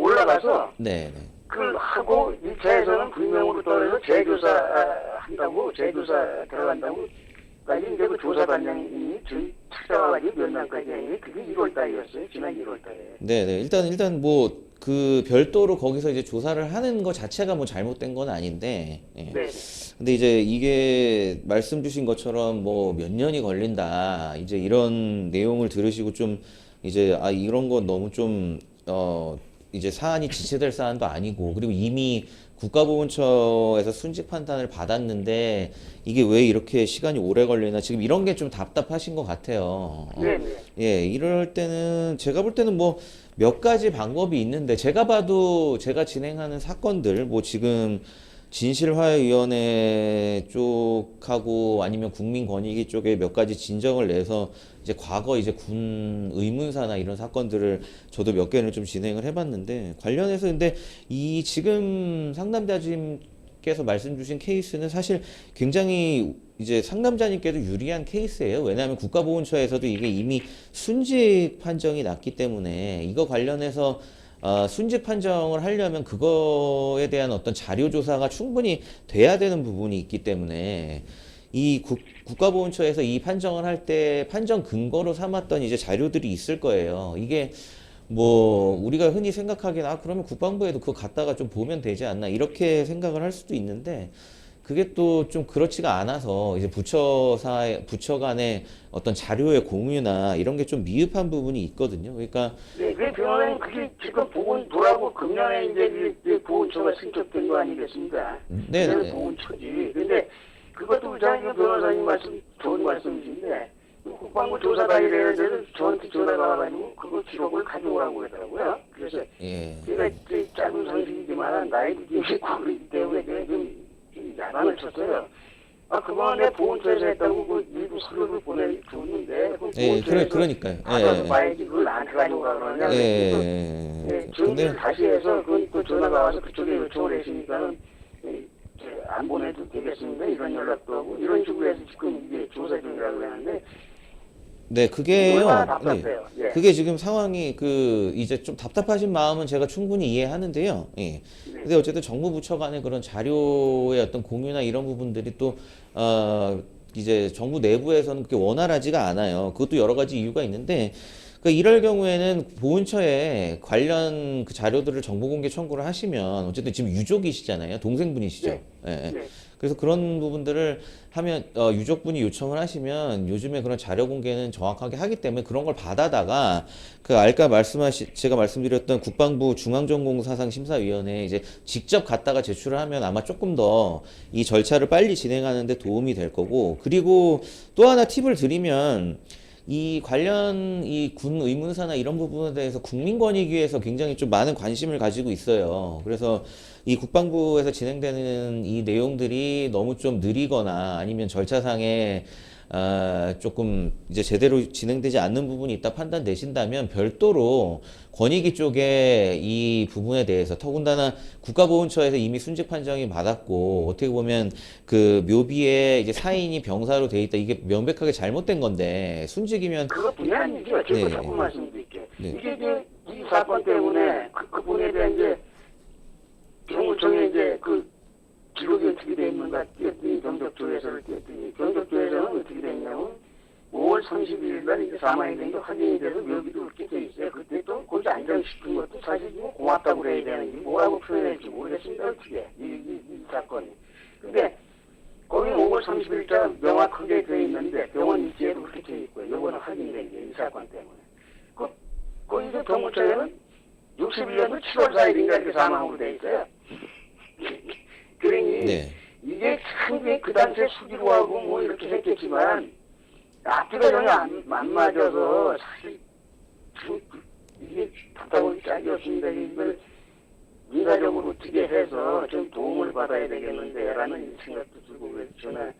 올라가서 네, 네. 그걸 하고 1차에서는 불명으로 떨어져서 재조사 한다고 재조사 들어간다고 까지 이제 그 조사반장이 저희 찾아와가지고 면담까지 했는데 그게 1월 달이었어요. 지난 1월 달에. 네, 네. 일단 뭐 그 별도로 거기서 이제 조사를 하는 것 자체가 뭐 잘못된 건 아닌데. 예. 네. 근데 이제 이게 말씀 주신 것처럼 뭐 몇 년이 걸린다. 이제 이런 내용을 들으시고 좀 이제 이런 건 너무 좀 이제 사안이 지체될 사안도 아니고 그리고 이미 국가보훈처에서 순직 판단을 받았는데 이게 왜 이렇게 시간이 오래 걸리나 지금 이런 게 좀 답답하신 것 같아요. 네. 예, 이럴 때는 제가 볼 때는 뭐 몇 가지 방법이 있는데 제가 봐도 제가 진행하는 사건들 뭐 지금 진실화해위원회 쪽하고 아니면 국민권익위 쪽에 몇 가지 진정을 내서 이제 과거 이제 군 의문사나 이런 사건들을 저도 몇 개는 좀 진행을 해봤는데 관련해서 근데 이 지금 상담자님께서 말씀 주신 케이스는 사실 굉장히 이제 상담자님께도 유리한 케이스예요. 왜냐하면 국가보훈처에서도 이게 이미 순직 판정이 났기 때문에 이거 관련해서 순직 판정을 하려면 그거에 대한 어떤 자료 조사가 충분히 돼야 되는 부분이 있기 때문에 이 국가보훈처에서 이 판정을 할 때 판정 근거로 삼았던 이제 자료들이 있을 거예요. 이게 뭐 우리가 흔히 생각하기엔 그러면 국방부에도 그거 갖다가 좀 보면 되지 않나 이렇게 생각을 할 수도 있는데 그게 또 좀 그렇지가 않아서 이제 부처 간의 어떤 자료의 공유나 이런 게 좀 미흡한 부분이 있거든요. 그러니까 네, 그 병원은 그게 지금 보훈부라고 금년에 이제 보훈처가 승격된 거 아니겠습니까? 네, 그냥 네. 보훈처지. 근데 그것도 장교 변호사님 말씀 좋은 말씀이신데 국방부 조사단이라는 데는 저한테 전화가 와가지고 그거 기록을 가져오라고 그러더라고요. 그래서 예. 제가 짧은 상식이지만 나이도 좀 있고 그렇기 때문에 내가 좀 야단을 쳤어요. 그거는 내 보훈처에서 했다고 그 일부 서류를 보내줬는데 예, 그러니까요. 받아서 봐야지 그걸 나한테 가져오라 그러냐. 예. 정리를 다시 해서 그건 또 전화가 와서 그쪽에 요청을 했으니까는 안 보내도 되겠습니다. 이런 연락도 하고 이런 식으로 해서 지금 이게 조사 중이라고 하는데 네, 그게요. 얼마나 답답해요. 예. 그게 지금 상황이 이제 좀 답답하신 마음은 제가 충분히 이해하는데요. 예. 근데 어쨌든 정부 부처 간의 그런 자료의 어떤 공유나 이런 부분들이 또 이제 정부 내부에서는 그렇게 원활하지가 않아요. 그것도 여러 가지 이유가 있는데 이럴 경우에는 보훈처에 관련 그 자료들을 정보공개 청구를 하시면 어쨌든 지금 유족이시잖아요. 동생분이시죠. 네. 예, 예. 네. 그래서 그런 부분들을 하면 유족분이 요청을 하시면 요즘에 그런 자료 공개는 정확하게 하기 때문에 그런 걸 받아다가 제가 말씀드렸던 국방부 중앙전공사상심사위원회에 이제 직접 갔다가 제출을 하면 아마 조금 더 이 절차를 빨리 진행하는 데 도움이 될 거고 그리고 또 하나 팁을 드리면 이 관련 이 군 의문사나 이런 부분에 대해서 국민권익위에서 굉장히 좀 많은 관심을 가지고 있어요. 그래서 이 국방부에서 진행되는 이 내용들이 너무 좀 느리거나 아니면 절차상에 조금 이제 제대로 진행되지 않는 부분이 있다 판단되신다면 별도로 권익위 쪽에 이 부분에 대해서 더군다나 국가보훈처에서 이미 순직 판정이 받았고 어떻게 보면 그 묘비에 이제 사인이 병사로 돼 있다 이게 명백하게 잘못된 건데 순직이면 그것뿐이 아니죠. 제가 네. 자꾸 말씀드릴게요. 네. 이게 이제 이 사건 때문에 그분에 대한 이제 경호청에 이제 그 기록이 어떻게 돼 있는가 뛰었더니 경적조에서를 뛰었더니 경적조에서는 어떻게 됐냐면 5월 30일 날 이제 사망이 된 게 확인이 돼서 묘비도 그렇게 돼 있어요. 그때 또 거기 안정시킨 것도 사실 뭐 고맙다고 그래야 되는지 뭐라고 표현할지 모르겠습니다. 어떻게 이 사건이. 근데 거기 5월 30일자 명확하게 돼 있는데 병원 일지에도 그렇게 돼 있고요. 요거는 확인된 게 이 사건 때문에. 거기서 경호처에는 61년도 7월 4일인가 이렇게 사망으로 돼 있어요. 그러니 네. 이게 참 그 당시에 수기로 하고 뭐 이렇게 했겠지만 앞뒤가 전혀 안 맞아서 사실 참 이게 답답하기 짝이 없습니다. 이걸 민사적으로 어떻게 해서 좀 도움을 받아야 되겠는데라는 생각도 들고 그래서 저는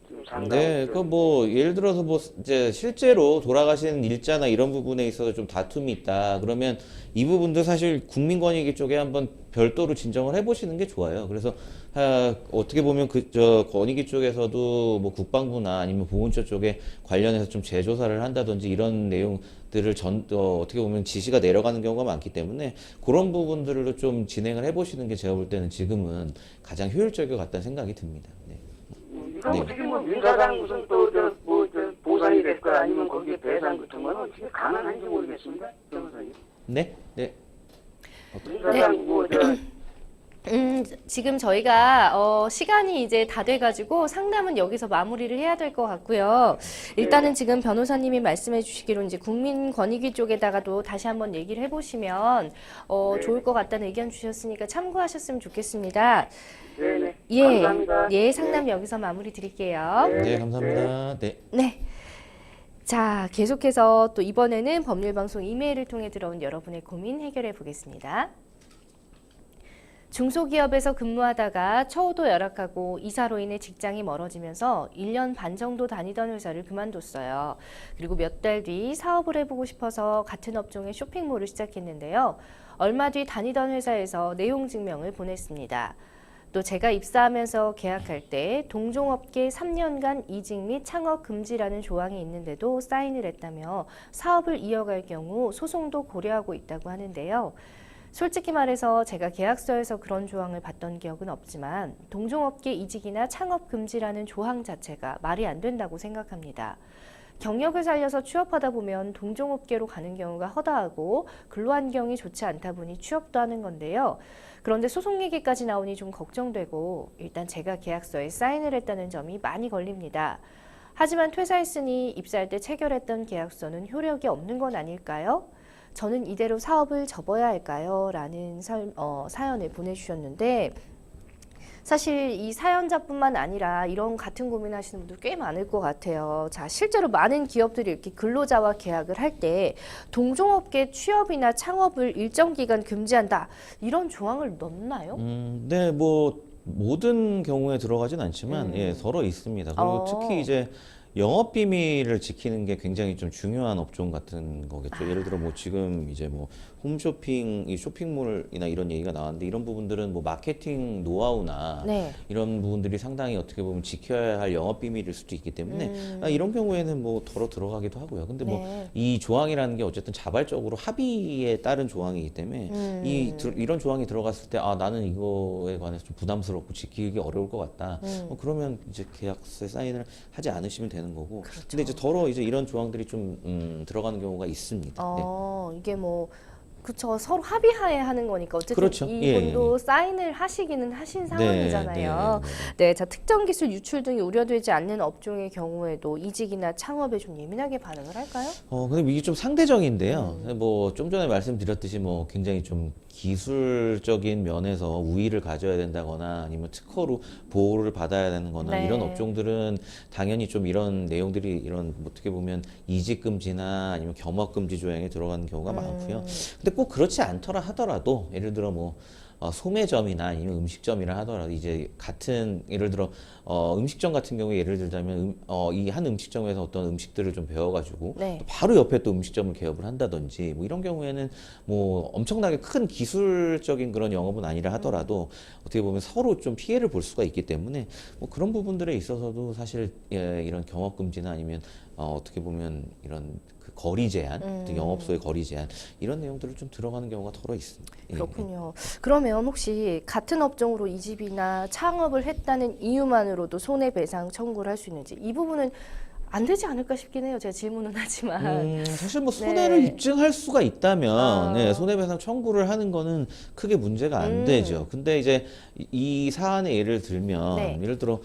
지금 상당히 네, 좀 그 뭐 예를 들어서 뭐 이제 실제로 돌아가신 일자나 이런 부분에 있어서 좀 다툼이 있다. 그러면 이 부분도 사실 국민권익위 쪽에 한번 별도로 진정을 해보시는 게 좋아요. 그래서 어떻게 보면 저 권익위 쪽에서도 뭐 국방부나 아니면 보훈처 쪽에 관련해서 좀 재조사를 한다든지 이런 내용들을 어떻게 보면 지시가 내려가는 경우가 많기 때문에 그런 부분들로 좀 진행을 해보시는 게 제가 볼 때는 지금은 가장 효율적일 것 같다는 생각이 듭니다. 네. 이거 네. 어떻게 뭐 민사상 무슨 또 저 보상이 될까 아니면 거기에 배상 같은 건 어떻게 가능한지 모르겠습니다. 변호사님. 네, 네. 민사상 지금 저희가 시간이 이제 다 돼가지고 상담은 여기서 마무리를 해야 될 것 같고요. 일단은 지금 변호사님이 말씀해 주시기로 이제 국민권익위 쪽에다가도 다시 한번 얘기를 해보시면 좋을 것 같다는 의견 주셨으니까 참고하셨으면 좋겠습니다. 네네. 예, 감사합니다. 예, 상담 여기서 마무리 드릴게요. 네, 감사합니다. 네. 네. 자, 계속해서 또 이번에는 법률방송 이메일을 통해 들어온 여러분의 고민 해결해 보겠습니다. 중소기업에서 근무하다가 처우도 열악하고 이사로 인해 직장이 멀어지면서 1년 반 정도 다니던 회사를 그만뒀어요. 그리고 몇 달 뒤 사업을 해보고 싶어서 같은 업종의 쇼핑몰을 시작했는데요. 얼마 뒤 다니던 회사에서 내용 증명을 보냈습니다. 또 제가 입사하면서 계약할 때 동종업계 3년간 이직 및 창업 금지라는 조항이 있는데도 사인을 했다며 사업을 이어갈 경우 소송도 고려하고 있다고 하는데요. 솔직히 말해서 제가 계약서에서 그런 조항을 봤던 기억은 없지만 동종업계 이직이나 창업 금지라는 조항 자체가 말이 안 된다고 생각합니다. 경력을 살려서 취업하다 보면 동종업계로 가는 경우가 허다하고 근로환경이 좋지 않다 보니 취업도 하는 건데요. 그런데 소송 얘기까지 나오니 좀 걱정되고 일단 제가 계약서에 사인을 했다는 점이 많이 걸립니다. 하지만 퇴사했으니 입사할 때 체결했던 계약서는 효력이 없는 건 아닐까요? 저는 이대로 사업을 접어야 할까요? 라는 사연을 보내주셨는데 사실 이 사연자뿐만 아니라 이런 같은 고민하시는 분들 꽤 많을 것 같아요. 자, 실제로 많은 기업들이 이렇게 근로자와 계약을 할 때 동종업계 취업이나 창업을 일정 기간 금지한다 이런 조항을 넣나요? 네, 뭐 모든 경우에 들어가진 않지만 예, 서로 있습니다. 그리고 특히 이제 영업 비밀을 지키는 게 굉장히 좀 중요한 업종 같은 거겠죠. 예를 들어 뭐 지금 이제 뭐 홈쇼핑, 이 쇼핑몰이나 이런 얘기가 나왔는데 이런 부분들은 뭐 마케팅 노하우나 네. 이런 부분들이 상당히 어떻게 보면 지켜야 할 영업 비밀일 수도 있기 때문에 이런 경우에는 뭐 덜어 들어가기도 하고요. 근데 뭐 이 조항이라는 게 어쨌든 자발적으로 합의에 따른 조항이기 때문에 이런 조항이 들어갔을 때 나는 이거에 관해서 좀 부담스럽고 지키기 어려울 것 같다. 그러면 이제 계약서에 사인을 하지 않으시면 되는 거고. 그렇죠. 근데 이제 더러 이제 이런 조항들이 좀 들어가는 경우가 있습니다. 네. 이게 뭐 그쵸, 서로 합의하에 하는 거니까 어쨌든 그렇죠. 이분도 사인을 하시기는 하신 상황이잖아요. 네, 자, 특정 기술 유출 등이 우려되지 않는 업종의 경우에도 이직이나 창업에 좀 예민하게 반응을 할까요? 근데 이게 좀 상대적인데요. 뭐 좀 전에 말씀드렸듯이 뭐 굉장히 좀 기술적인 면에서 우위를 가져야 된다거나 아니면 특허로 보호를 받아야 되는 거나 네. 이런 업종들은 당연히 좀 이런 내용들이 이런 어떻게 보면 이직 금지나 아니면 겸업 금지 조항에 들어가는 경우가 많고요. 근데 꼭 그렇지 않더라 하더라도 예를 들어 뭐 소매점이나 아니면 음식점이라 하더라도 이제 같은 예를 들어 음식점 같은 경우에 예를 들자면 이 한 음식점에서 어떤 음식들을 좀 배워가지고 네. 또 바로 옆에 또 음식점을 개업을 한다든지 뭐 이런 경우에는 뭐 엄청나게 큰 기술적인 그런 영업은 아니라 하더라도 어떻게 보면 서로 좀 피해를 볼 수가 있기 때문에 뭐 그런 부분들에 있어서도 사실 이런 경업 금지나 아니면 어떻게 보면 이런 그 거리 제한, 또 영업소의 거리 제한 이런 내용들을 좀 들어가는 경우가 더러 있습니다. 예. 그렇군요. 그러면 혹시 같은 업종으로 이직이나 창업을 했다는 이유만으로도 손해배상 청구를 할 수 있는지 이 부분은 안 되지 않을까 싶긴 해요. 제가 질문은 하지만. 사실 뭐 손해를 네. 입증할 수가 있다면 아. 손해배상 청구를 하는 거는 크게 문제가 안 되죠. 근데 이제 이 사안의 예를 들면 네. 예를 들어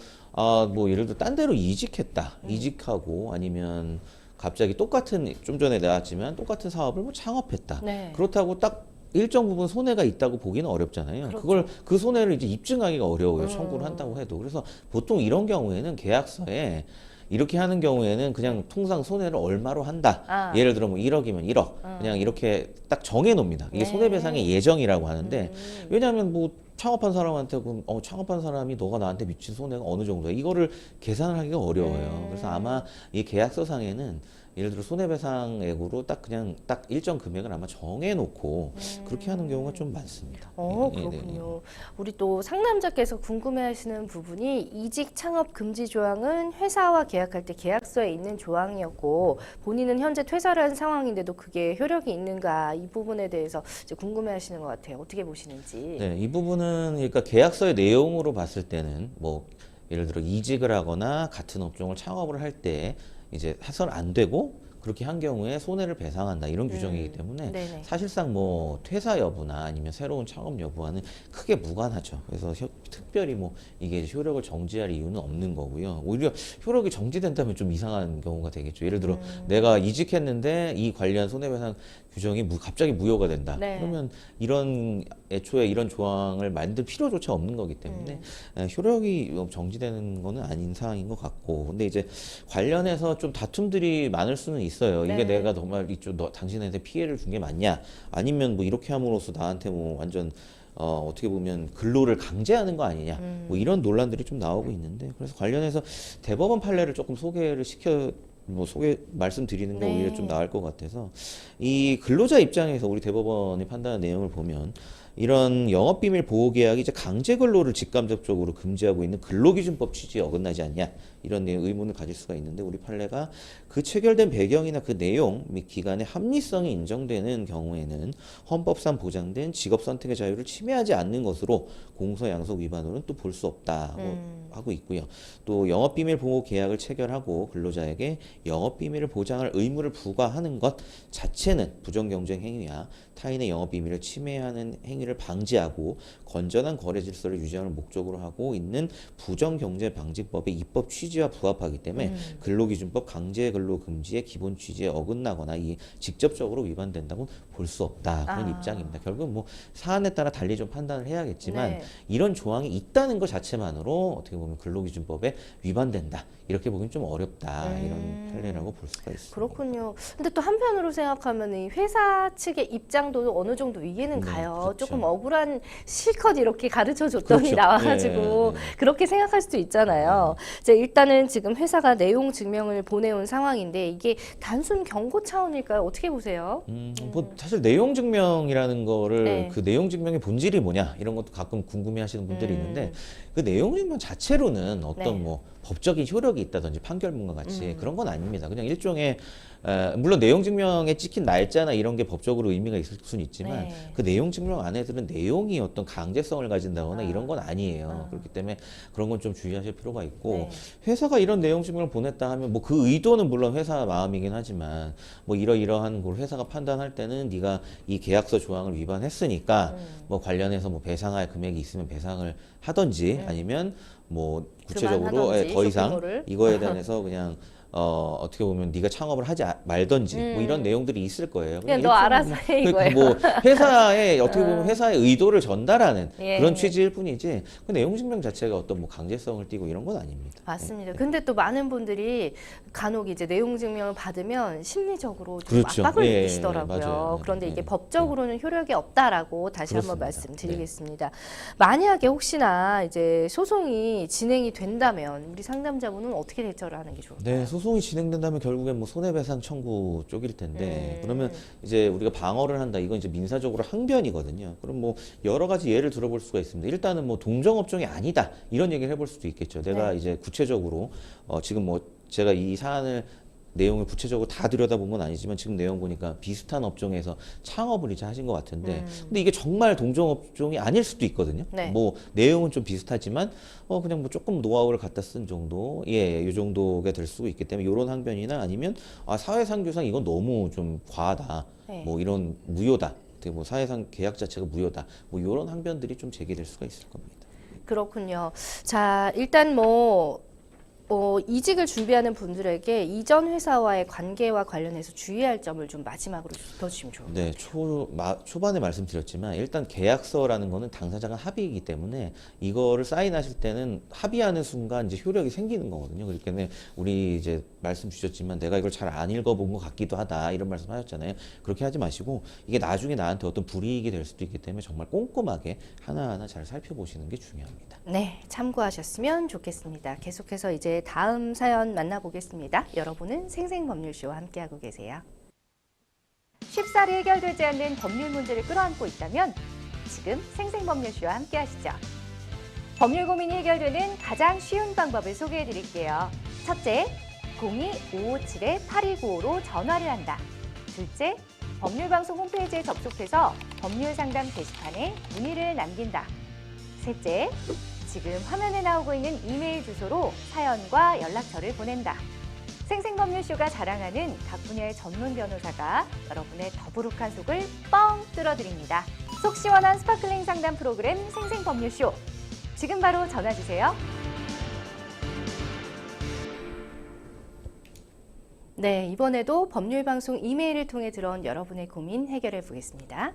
뭐 예를 들어 딴 데로 이직했다. 이직하고 아니면 갑자기 똑같은 좀 전에 나왔지만 똑같은 사업을 뭐 창업했다. 네. 그렇다고 딱 일정 부분 손해가 있다고 보기는 어렵잖아요. 그렇죠. 그걸 그 손해를 이제 입증하기가 어려워요. 청구를 한다고 해도. 그래서 보통 이런 경우에는 계약서에 이렇게 하는 경우에는 그냥 통상 손해를 얼마로 한다. 아. 예를 들어 뭐 1억이면 1억. 그냥 이렇게 딱 정해 놓습니다. 이게 네. 손해배상의 예정이라고 하는데 왜냐하면 뭐 창업한 사람한테 그럼 창업한 사람이 너가 나한테 미친 손해가 어느 정도야. 이거를 계산을 하기가 어려워요. 그래서 아마 이 계약서상에는 예를 들어 손해배상액으로 딱 그냥 딱 일정 금액을 아마 정해놓고 그렇게 하는 경우가 좀 많습니다. 예, 예, 네, 그렇군요. 우리 또 상남자께서 궁금해하시는 부분이 이직 창업 금지 조항은 회사와 계약할 때 계약서에 있는 조항이었고 본인은 현재 퇴사를 한 상황인데도 그게 효력이 있는가 이 부분에 대해서 이제 궁금해하시는 것 같아요. 어떻게 보시는지. 네, 이 부분은 그러니까 계약서의 내용으로 봤을 때는 뭐 예를 들어 이직을 하거나 같은 업종을 창업을 할 때 이제 해서는 안 되고 그렇게 한 경우에 손해를 배상한다 이런 규정이기 때문에 네네. 사실상 뭐 퇴사 여부나 아니면 새로운 창업 여부와는 크게 무관하죠. 그래서 특별히 뭐 이게 이제 효력을 정지할 이유는 없는 거고요. 오히려 효력이 정지된다면 좀 이상한 경우가 되겠죠. 예를 들어 내가 이직했는데 이 관련 손해배상 규정이 갑자기 무효가 된다. 네. 그러면 이런 애초에 이런 조항을 만들 필요조차 없는 거기 때문에 효력이 정지되는 거는 아닌 상황인 것 같고, 근데 이제 관련해서 좀 다툼들이 많을 수는 있어요. 이게 네. 내가 정말 이쪽 당신한테 피해를 준 게 맞냐, 아니면 뭐 이렇게 함으로써 나한테 뭐 완전 어떻게 보면 근로를 강제하는 거 아니냐, 뭐 이런 논란들이 좀 나오고 있는데, 그래서 관련해서 대법원 판례를 조금 소개를 말씀드리는 게 네. 오히려 좀 나을 것 같아서, 이 근로자 입장에서 우리 대법원이 판단한 내용을 보면 이런 영업비밀 보호계약이 이제 강제 근로를 직간접적으로 금지하고 있는 근로기준법 취지에 어긋나지 않냐, 이런 의문을 가질 수가 있는데, 우리 판례가 그 체결된 배경이나 그 내용 및 기간의 합리성이 인정되는 경우에는 헌법상 보장된 직업 선택의 자유를 침해하지 않는 것으로 공소양속 위반으로는 또 볼 수 없다고 하고 있고요. 또 영업비밀 보호 계약을 체결하고 근로자에게 영업비밀을 보장할 의무를 부과하는 것 자체는 부정경쟁 행위와 타인의 영업비밀을 침해하는 행위를 방지하고 건전한 거래 질서를 유지하는 목적으로 하고 있는 부정경제방지법의 입법 취지와 부합하기 때문에 근로기준법 강제근로금지의 기본 취지에 어긋나거나 이 직접적으로 위반된다고 볼 수 없다, 그런 입장입니다. 결국 뭐 사안에 따라 달리 좀 판단을 해야겠지만 네. 이런 조항이 있다는 것 자체만으로 어떻게 보면 근로기준법에 위반된다, 이렇게 보기는 좀 어렵다, 이런 판례라고 볼 수가 있습니다. 그렇군요. 근데 또 한편으로 생각하면 이 회사 측의 입장도 어느 정도 이해는 네, 가요. 그렇죠. 조금 억울한 실컷 이렇게 가르쳐 줬더니 그렇죠. 나와가지고 네, 네. 그렇게 생각할 수도 있잖아요. 이제 일단은 지금 회사가 내용 증명을 보내온 상황인데 이게 단순 경고 차원일까요? 어떻게 보세요? 뭐 사실 내용 증명이라는 거를 네. 그 내용 증명의 본질이 뭐냐, 이런 것도 가끔 궁금해하시는 분들이 있는데, 그 내용 증명 자체로는 어떤 네. 뭐 법적인 효력이 있다든지 판결문과 같이 그런 건 아닙니다. 그냥 일종의 물론 내용 증명에 찍힌 날짜나 이런 게 법적으로 의미가 있을 수는 있지만 네. 그 내용 증명 안에 들은 내용이 어떤 강제성을 가진다거나 이런 건 아니에요. 그렇기 때문에 그런 건 좀 주의하실 필요가 있고, 네. 회사가 이런 내용 증명을 보냈다 하면 뭐 그 의도는 물론 회사 마음이긴 하지만 뭐 이러이러한 걸 회사가 판단할 때는 네가 이 계약서 조항을 위반했으니까 뭐 관련해서 뭐 배상할 금액이 있으면 배상을 하든지 아니면 뭐 구체적으로 그만하든지, 더 이상 쇼핑몰을. 이거에 대해서 그냥 어떻게 보면 네가 창업을 하지 말던지 뭐 이런 내용들이 있을 거예요. 그냥 이렇게 너 알아서 하면 해 이거예요. 뭐 회사에 어떻게 보면 회사의 의도를 전달하는 예. 그런 취지일 뿐이지 그 내용 증명 자체가 어떤 뭐 강제성을 띠고 이런 건 아닙니다. 맞습니다. 근데 또 많은 분들이 간혹 이제 내용 증명을 받으면 심리적으로 좀 그렇죠. 압박을 예, 느끼시더라고요. 맞아요. 그런데 이게 예. 법적으로는 효력이 없다라고 다시 한번 그렇습니다. 말씀드리겠습니다. 만약에 혹시나 이제 소송이 진행이 된다면 우리 상담자분은 어떻게 대처를 하는 게 좋을까요? 네, 소송이 진행된다면 결국엔 뭐 손해배상 청구 쪽일 텐데 그러면 이제 우리가 방어를 한다. 이건 이제 민사적으로 항변이거든요. 그럼 뭐 여러 가지 예를 들어볼 수가 있습니다. 일단은 뭐 동종업종이 아니다 이런 얘기를 해볼 수도 있겠죠. 내가 네. 이제 구체적으로 지금 뭐 제가 이 사안을 내용을 구체적으로 다 들여다본 건 아니지만 지금 내용 보니까 비슷한 업종에서 창업을 이제 하신 것 같은데 근데 이게 정말 동종업종이 아닐 수도 있거든요. 네. 뭐 내용은 좀 비슷하지만 그냥 뭐 조금 노하우를 갖다 쓴 정도 이 정도가 될 수 있기 때문에 이런 항변이나 아니면 사회상규상 이건 너무 좀 과하다. 네. 뭐 이런 무효다. 뭐 사회상 계약 자체가 무효다. 뭐 이런 항변들이 좀 제기될 수가 있을 겁니다. 그렇군요. 자, 일단 뭐 이직을 준비하는 분들에게 이전 회사와의 관계와 관련해서 주의할 점을 좀 마지막으로 짚어주시면 좋을 것 네, 같아요. 초반에 말씀드렸지만 일단 계약서라는 거는 당사자가 합의이기 때문에 이거를 사인하실 때는 합의하는 순간 이제 효력이 생기는 거거든요. 그렇기 때문에 우리 이제 말씀 주셨지만 내가 이걸 잘 안 읽어본 것 같기도 하다 이런 말씀 하셨잖아요. 그렇게 하지 마시고 이게 나중에 나한테 어떤 불이익이 될 수도 있기 때문에 정말 꼼꼼하게 하나하나 잘 살펴보시는 게 중요합니다. 네, 참고하셨으면 좋겠습니다. 계속해서 이제 다음 사연 만나보겠습니다. 여러분은 생생법률쇼와 함께하고 계세요. 쉽사리 해결되지 않는 법률 문제를 끌어안고 있다면 지금 생생법률쇼와 함께하시죠. 법률 고민이 해결되는 가장 쉬운 방법을 소개해드릴게요. 첫째, 02-557-8295로 전화를 한다. 둘째, 법률방송 홈페이지에 접속해서 법률상담 게시판에 문의를 남긴다. 셋째, 지금 화면에 나오고 있는 이메일 주소로 사연과 연락처를 보낸다. 생생법률쇼가 자랑하는 각 분야의 전문 변호사가 여러분의 더부룩한 속을 뻥 뚫어드립니다. 속 시원한 스파클링 상담 프로그램 생생법률쇼. 지금 바로 전화 주세요. 네, 이번에도 법률방송 이메일을 통해 들어온 여러분의 고민 해결해 보겠습니다.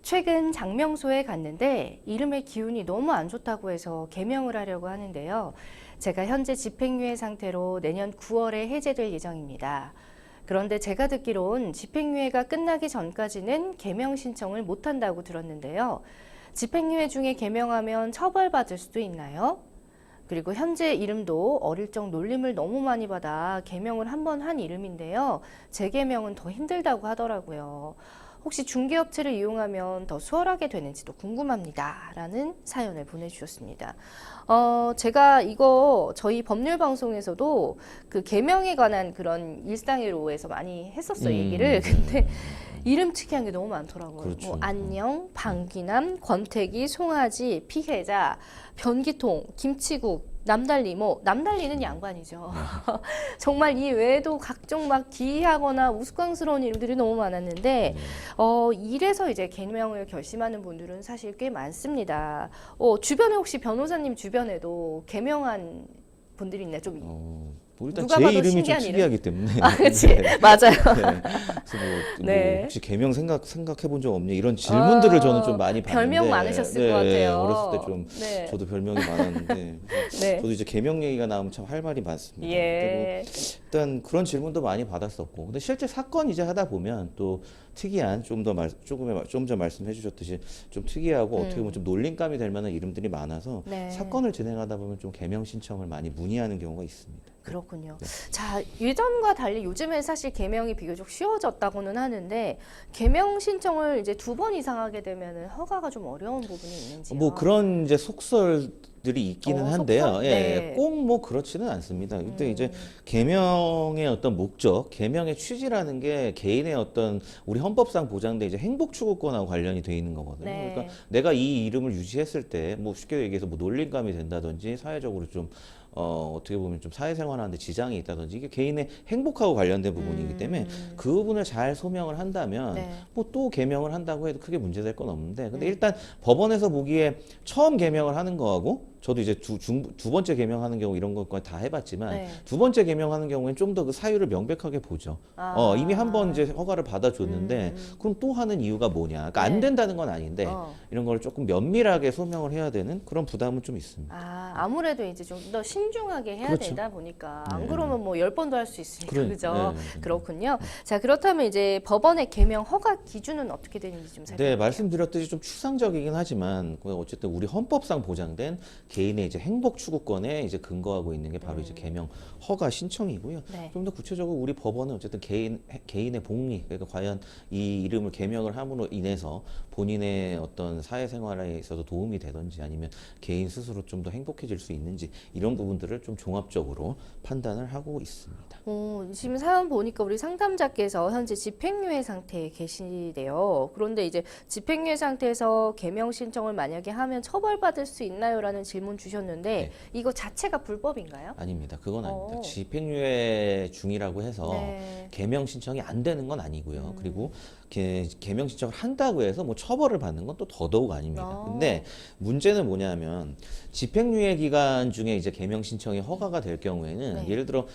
최근 장명소에 갔는데 이름의 기운이 너무 안 좋다고 해서 개명을 하려고 하는데요. 제가 현재 집행유예 상태로 내년 9월에 해제될 예정입니다. 그런데 제가 듣기론 집행유예가 끝나기 전까지는 개명 신청을 못한다고 들었는데요. 집행유예 중에 개명하면 처벌받을 수도 있나요? 그리고 현재 이름도 어릴 적 놀림을 너무 많이 받아 개명을 한 번 한 이름인데요. 재개명은 더 힘들다고 하더라고요. 혹시 중개업체를 이용하면 더 수월하게 되는지도 궁금합니다. 라는 사연을 보내주셨습니다. 제가 이거 저희 법률방송에서도 그 개명에 관한 그런 일상회로에서 많이 했었어요, 얘기를. 근데 이름 특이한 게 너무 많더라고요. 그렇죠. 뭐 안녕, 방귀남, 권태기, 송아지, 피해자, 변기통, 김치국, 남달리, 뭐 남달리는 양반이죠. 정말 이 외에도 각종 막 기이하거나 우스꽝스러운 이름들이 너무 많았는데 이래서 이제 개명을 결심하는 분들은 사실 꽤 많습니다. 주변에 혹시 변호사님 주변에도 개명한 분들이 있나요? 좀 뭐 일단 누가 제 봐도 이름이 좀 신기한 특이하기 때문에. 그렇지. 네. 맞아요. 네. 그래서 뭐 네. 혹시 개명 생각해 본 적 없냐 이런 질문들을 저는 좀 많이 받는데 별명 많으셨을 것 같아요. 어렸을 때 좀 네. 저도 별명이 많았는데 네. 저도 이제 개명 얘기가 나오면 참 할 말이 많습니다. 근데 예. 뭐 일단 그런 질문도 많이 받았었고 근데 실제 사건 이제 하다 보면 또 특이한 좀 전 말씀해 주셨듯이 좀 특이하고 어떻게 보면 좀 놀림감이 될 만한 이름들이 많아서 네. 사건을 진행하다 보면 좀 개명 신청을 많이 문의하는 경우가 있습니다. 그렇군요. 네. 자, 예전과 달리 요즘엔 사실 개명이 비교적 쉬워졌다고는 하는데 개명 신청을 이제 2번 이상 하게 되면은 허가가 좀 어려운 부분이 있는지요? 뭐 그런 이제 속설들이 있기는 한데요. 속설? 예, 네. 꼭 뭐 그렇지는 않습니다. 근데 이제 개명의 어떤 목적, 개명의 취지라는 게 개인의 어떤 우리 헌법상 보장된 이제 행복 추구권하고 관련이 돼 있는 거거든요. 네. 그러니까 내가 이 이름을 유지했을 때 뭐 쉽게 얘기해서 뭐 놀림감이 된다든지 사회적으로 좀 어떻게 보면 좀 사회생활하는데 지장이 있다든지 이게 개인의 행복하고 관련된 부분이기 때문에 그 부분을 잘 소명을 한다면 네. 뭐 또 개명을 한다고 해도 크게 문제될 건 없는데 근데 일단 법원에서 보기에 처음 개명을 하는 거하고 저도 이제 두 번째 개명하는 경우 이런 것까지 다 해봤지만 네. 두 번째 개명하는 경우에는 좀 더 그 사유를 명백하게 보죠. 이미 한 번 이제 허가를 받아줬는데 그럼 또 하는 이유가 뭐냐? 그러니까 안 네. 된다는 건 아닌데 이런 걸 조금 면밀하게 소명을 해야 되는 그런 부담은 좀 있습니다. 아무래도 이제 좀 더 신중하게 해야 그렇죠. 되다 보니까 안 네. 그러면 뭐 10번도 할 수 있으니까 그죠? 네. 그렇군요. 자, 그렇다면 이제 법원의 개명 허가 기준은 어떻게 되는지 좀 살펴볼게요. 네, 말씀드렸듯이 좀 추상적이긴 하지만 어쨌든 우리 헌법상 보장된 개인의 이제 행복 추구권에 이제 근거하고 있는 게 바로 이제 개명 허가 신청이고요. 네. 좀 더 구체적으로 우리 법원은 어쨌든 개인의 복리, 그러니까 과연 이 이름을 개명을 함으로 인해서 본인의 어떤 사회생활에 있어서 도움이 되든지 아니면 개인 스스로 좀 더 행복해질 수 있는지 이런 부분들을 좀 종합적으로 판단을 하고 있습니다. 지금 사연 보니까 우리 상담자께서 현재 집행유예 상태에 계시대요. 그런데 이제 집행유예 상태에서 개명 신청을 만약에 하면 처벌받을 수 있나요?라는 질문 주셨는데 네. 이거 자체가 불법인가요? 아닙니다. 그건 아닙니다. 어. 집행유예 중이라고 해서 네. 개명 신청이 안 되는 건 아니고요. 그리고 개명 신청을 한다고 해서 뭐 처벌을 받는 건 또 더더욱 아닙니다. 근데 문제는 뭐냐면 집행유예 기간 중에 이제 개명 신청이 허가가 될 경우에는 네. 예를 들어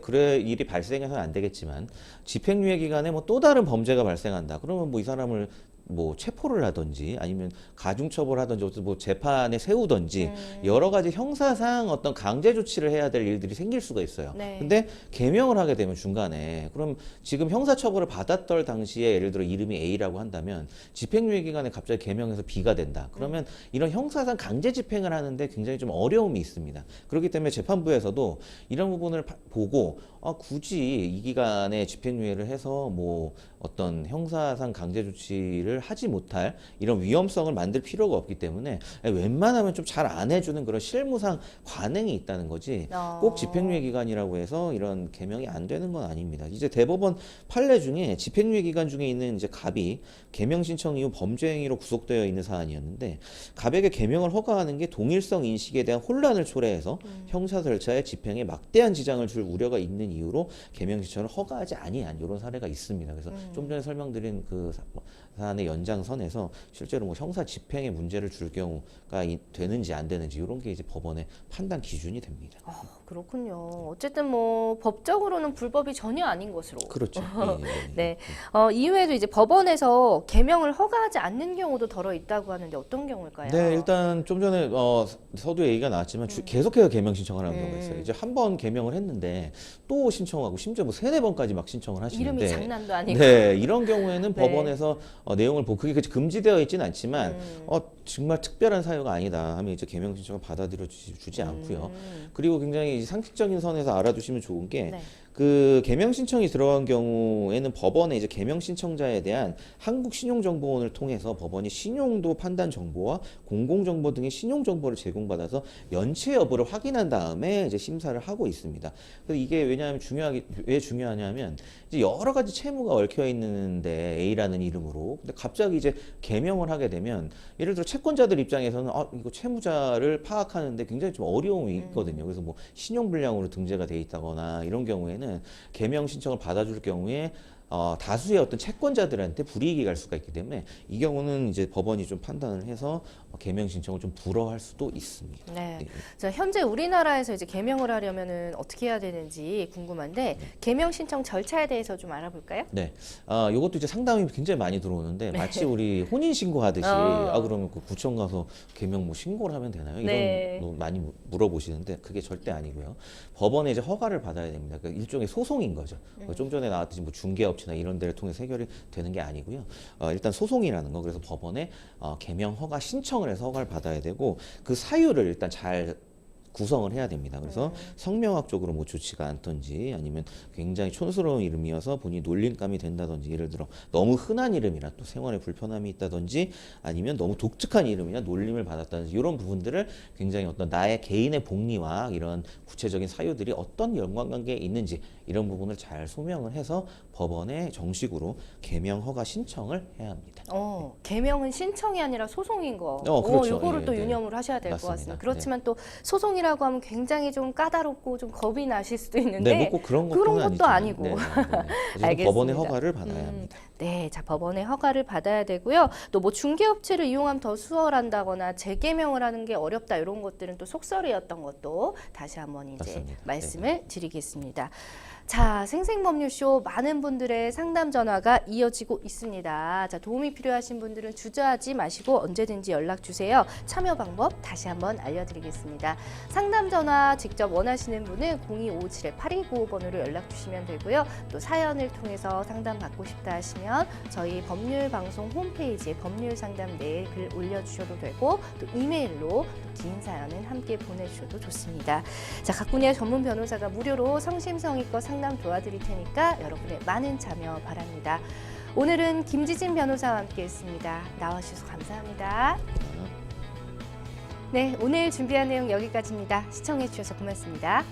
그래 일이 발생해서는 안 되겠지만 집행유예 기간에 뭐 또 다른 범죄가 발생한다. 그러면 뭐 이 사람을 뭐 체포를 하든지 아니면 가중처벌하든지 어떤 뭐 재판에 세우든지 여러 가지 형사상 어떤 강제 조치를 해야 될 일들이 생길 수가 있어요. 네. 근데 개명을 하게 되면 중간에 그럼 지금 형사처벌을 받았던 당시에 예를 들어 이름이 A라고 한다면 집행유예 기간에 갑자기 개명해서 B가 된다. 그러면 이런 형사상 강제 집행을 하는데 굉장히 좀 어려움이 있습니다. 그렇기 때문에 재판부에서도 이런 부분을 보고 굳이 이 기간에 집행유예를 해서 뭐 어떤 형사상 강제 조치를 하지 못할 이런 위험성을 만들 필요가 없기 때문에 웬만하면 좀 잘 안 해주는 그런 실무상 관행이 있다는 거지 꼭 집행유예 기간이라고 해서 이런 개명이 안 되는 건 아닙니다. 이제 대법원 판례 중에 집행유예 기간 중에 있는 이제 갑이 개명 신청 이후 범죄 행위로 구속되어 있는 사안이었는데 갑에게 개명을 허가하는 게 동일성 인식에 대한 혼란을 초래해서 형사 절차의 집행에 막대한 지장을 줄 우려가 있는 이유로 개명 신청을 허가하지 아니한 이런 사례가 있습니다. 그래서 좀 전에 설명드린 그 사안의 연장선에서 실제로 뭐 형사 집행에 문제를 줄 경우가 되는지 안 되는지 이런 게 이제 법원의 판단 기준이 됩니다. 그렇군요. 어쨌든 뭐 법적으로는 불법이 전혀 아닌 것으로. 그렇죠. 네. 이외에도 이제 법원에서 개명을 허가하지 않는 경우도 덜어 있다고 하는데 어떤 경우일까요? 네, 일단 좀 전에 서두에 얘기가 나왔지만 계속해서 개명 신청을 하는 경우가 있어요. 이제 한 번 개명을 했는데 또 신청하고 심지어 뭐 3-4번까지 막 신청을 하시는데 이름이 장난도 아니고. 네, 이런 경우에는 네. 법원에서 내용을 보고 그게 금지되어 있지는 않지만 정말 특별한 사유가 아니다 하면 이제 개명 신청을 받아들여 주지 않고요. 그리고 굉장히 상식적인 선에서 알아두시면 좋은 게 네. 그 개명 신청이 들어간 경우에는 법원에 이제 개명 신청자에 대한 한국신용정보원을 통해서 법원이 신용도 판단 정보와 공공정보 등의 신용 정보를 제공받아서 연체 여부를 확인한 다음에 이제 심사를 하고 있습니다. 그래서 이게 왜 중요하냐면 이제 여러 가지 채무가 얽혀 있는데 A라는 이름으로 근데 갑자기 이제 개명을 하게 되면 예를 들어 채권자들 입장에서는 이거 채무자를 파악하는데 굉장히 좀 어려움이 있거든요. 그래서 뭐 신용불량으로 등재가 돼 있다거나 이런 경우에는 개명 신청을 받아줄 경우에 다수의 어떤 채권자들한테 불이익이 갈 수가 있기 때문에 이 경우는 이제 법원이 좀 판단을 해서 개명 신청을 좀 불허할 수도 있습니다. 네. 네. 자, 현재 우리나라에서 이제 개명을 하려면은 어떻게 해야 되는지 궁금한데 개명 신청 절차에 대해서 좀 알아볼까요? 네, 이것도 이제 상담이 굉장히 많이 들어오는데 마치 우리 혼인 신고하듯이 그러면 그 구청 가서 개명 뭐 신고를 하면 되나요? 이런 네. 거 많이 물어보시는데 그게 절대 아니고요. 법원에 이제 허가를 받아야 됩니다. 그러니까 일종의 소송인 거죠. 좀 전에 나왔듯이 뭐 중개업체나 이런 데를 통해서 해결이 되는 게 아니고요. 일단 소송이라는 거 그래서 법원에 개명 허가 신청을 해서 허가를 받아야 되고 그 사유를 일단 잘 구성을 해야 됩니다. 그래서 성명학적으로 뭐 좋지가 않던지 아니면 굉장히 촌스러운 이름이어서 본인이 놀림감이 된다든지 예를 들어 너무 흔한 이름이라 또 생활에 불편함이 있다든지 아니면 너무 독특한 이름이나 놀림을 받았다든지 이런 부분들을 굉장히 어떤 나의 개인의 복리와 이런 구체적인 사유들이 어떤 연관관계에 있는지 이런 부분을 잘 소명을 해서 법원에 정식으로 개명 허가 신청을 해야 합니다. 개명은 신청이 아니라 소송인 거. 그렇죠. 이거를 예, 또 네. 유념을 하셔야 될 것 맞습니다. 같습니다. 그렇지만 또 소송이 상담이라고 하면 굉장히 좀 까다롭고 좀 겁이 나실 수도 있는데 네, 뭐 꼭 그런 그런 것도 것도 아니고. 어쨌든 법원의 알겠습니다. 허가를 받아야 합니다. 네, 자 법원의 허가를 받아야 되고요. 또 뭐 중개업체를 이용하면 더 수월한다거나 재개명을 하는 게 어렵다 이런 것들은 또 속설이었던 것도 다시 한번 이제 맞습니다. 말씀을 드리겠습니다. 자, 생생법률쇼 많은 분들의 상담 전화가 이어지고 있습니다. 자, 도움이 필요하신 분들은 주저하지 마시고 언제든지 연락 주세요. 참여 방법 다시 한번 알려드리겠습니다. 상담 전화 직접 원하시는 분은 0257-8295번으로 연락 주시면 되고요. 또 사연을 통해서 상담 받고 싶다 하시면 저희 법률방송 홈페이지에 법률상담 내에 글 올려주셔도 되고 또 이메일로 긴 사연은 함께 보내주셔도 좋습니다. 자, 각 분야 전문 변호사가 무료로 성심성의껏 상담 도와드릴 테니까 여러분의 많은 참여 바랍니다. 오늘은 김지진 변호사와 함께했습니다. 나와주셔서 감사합니다. 네, 오늘 준비한 내용 여기까지입니다. 시청해주셔서 고맙습니다.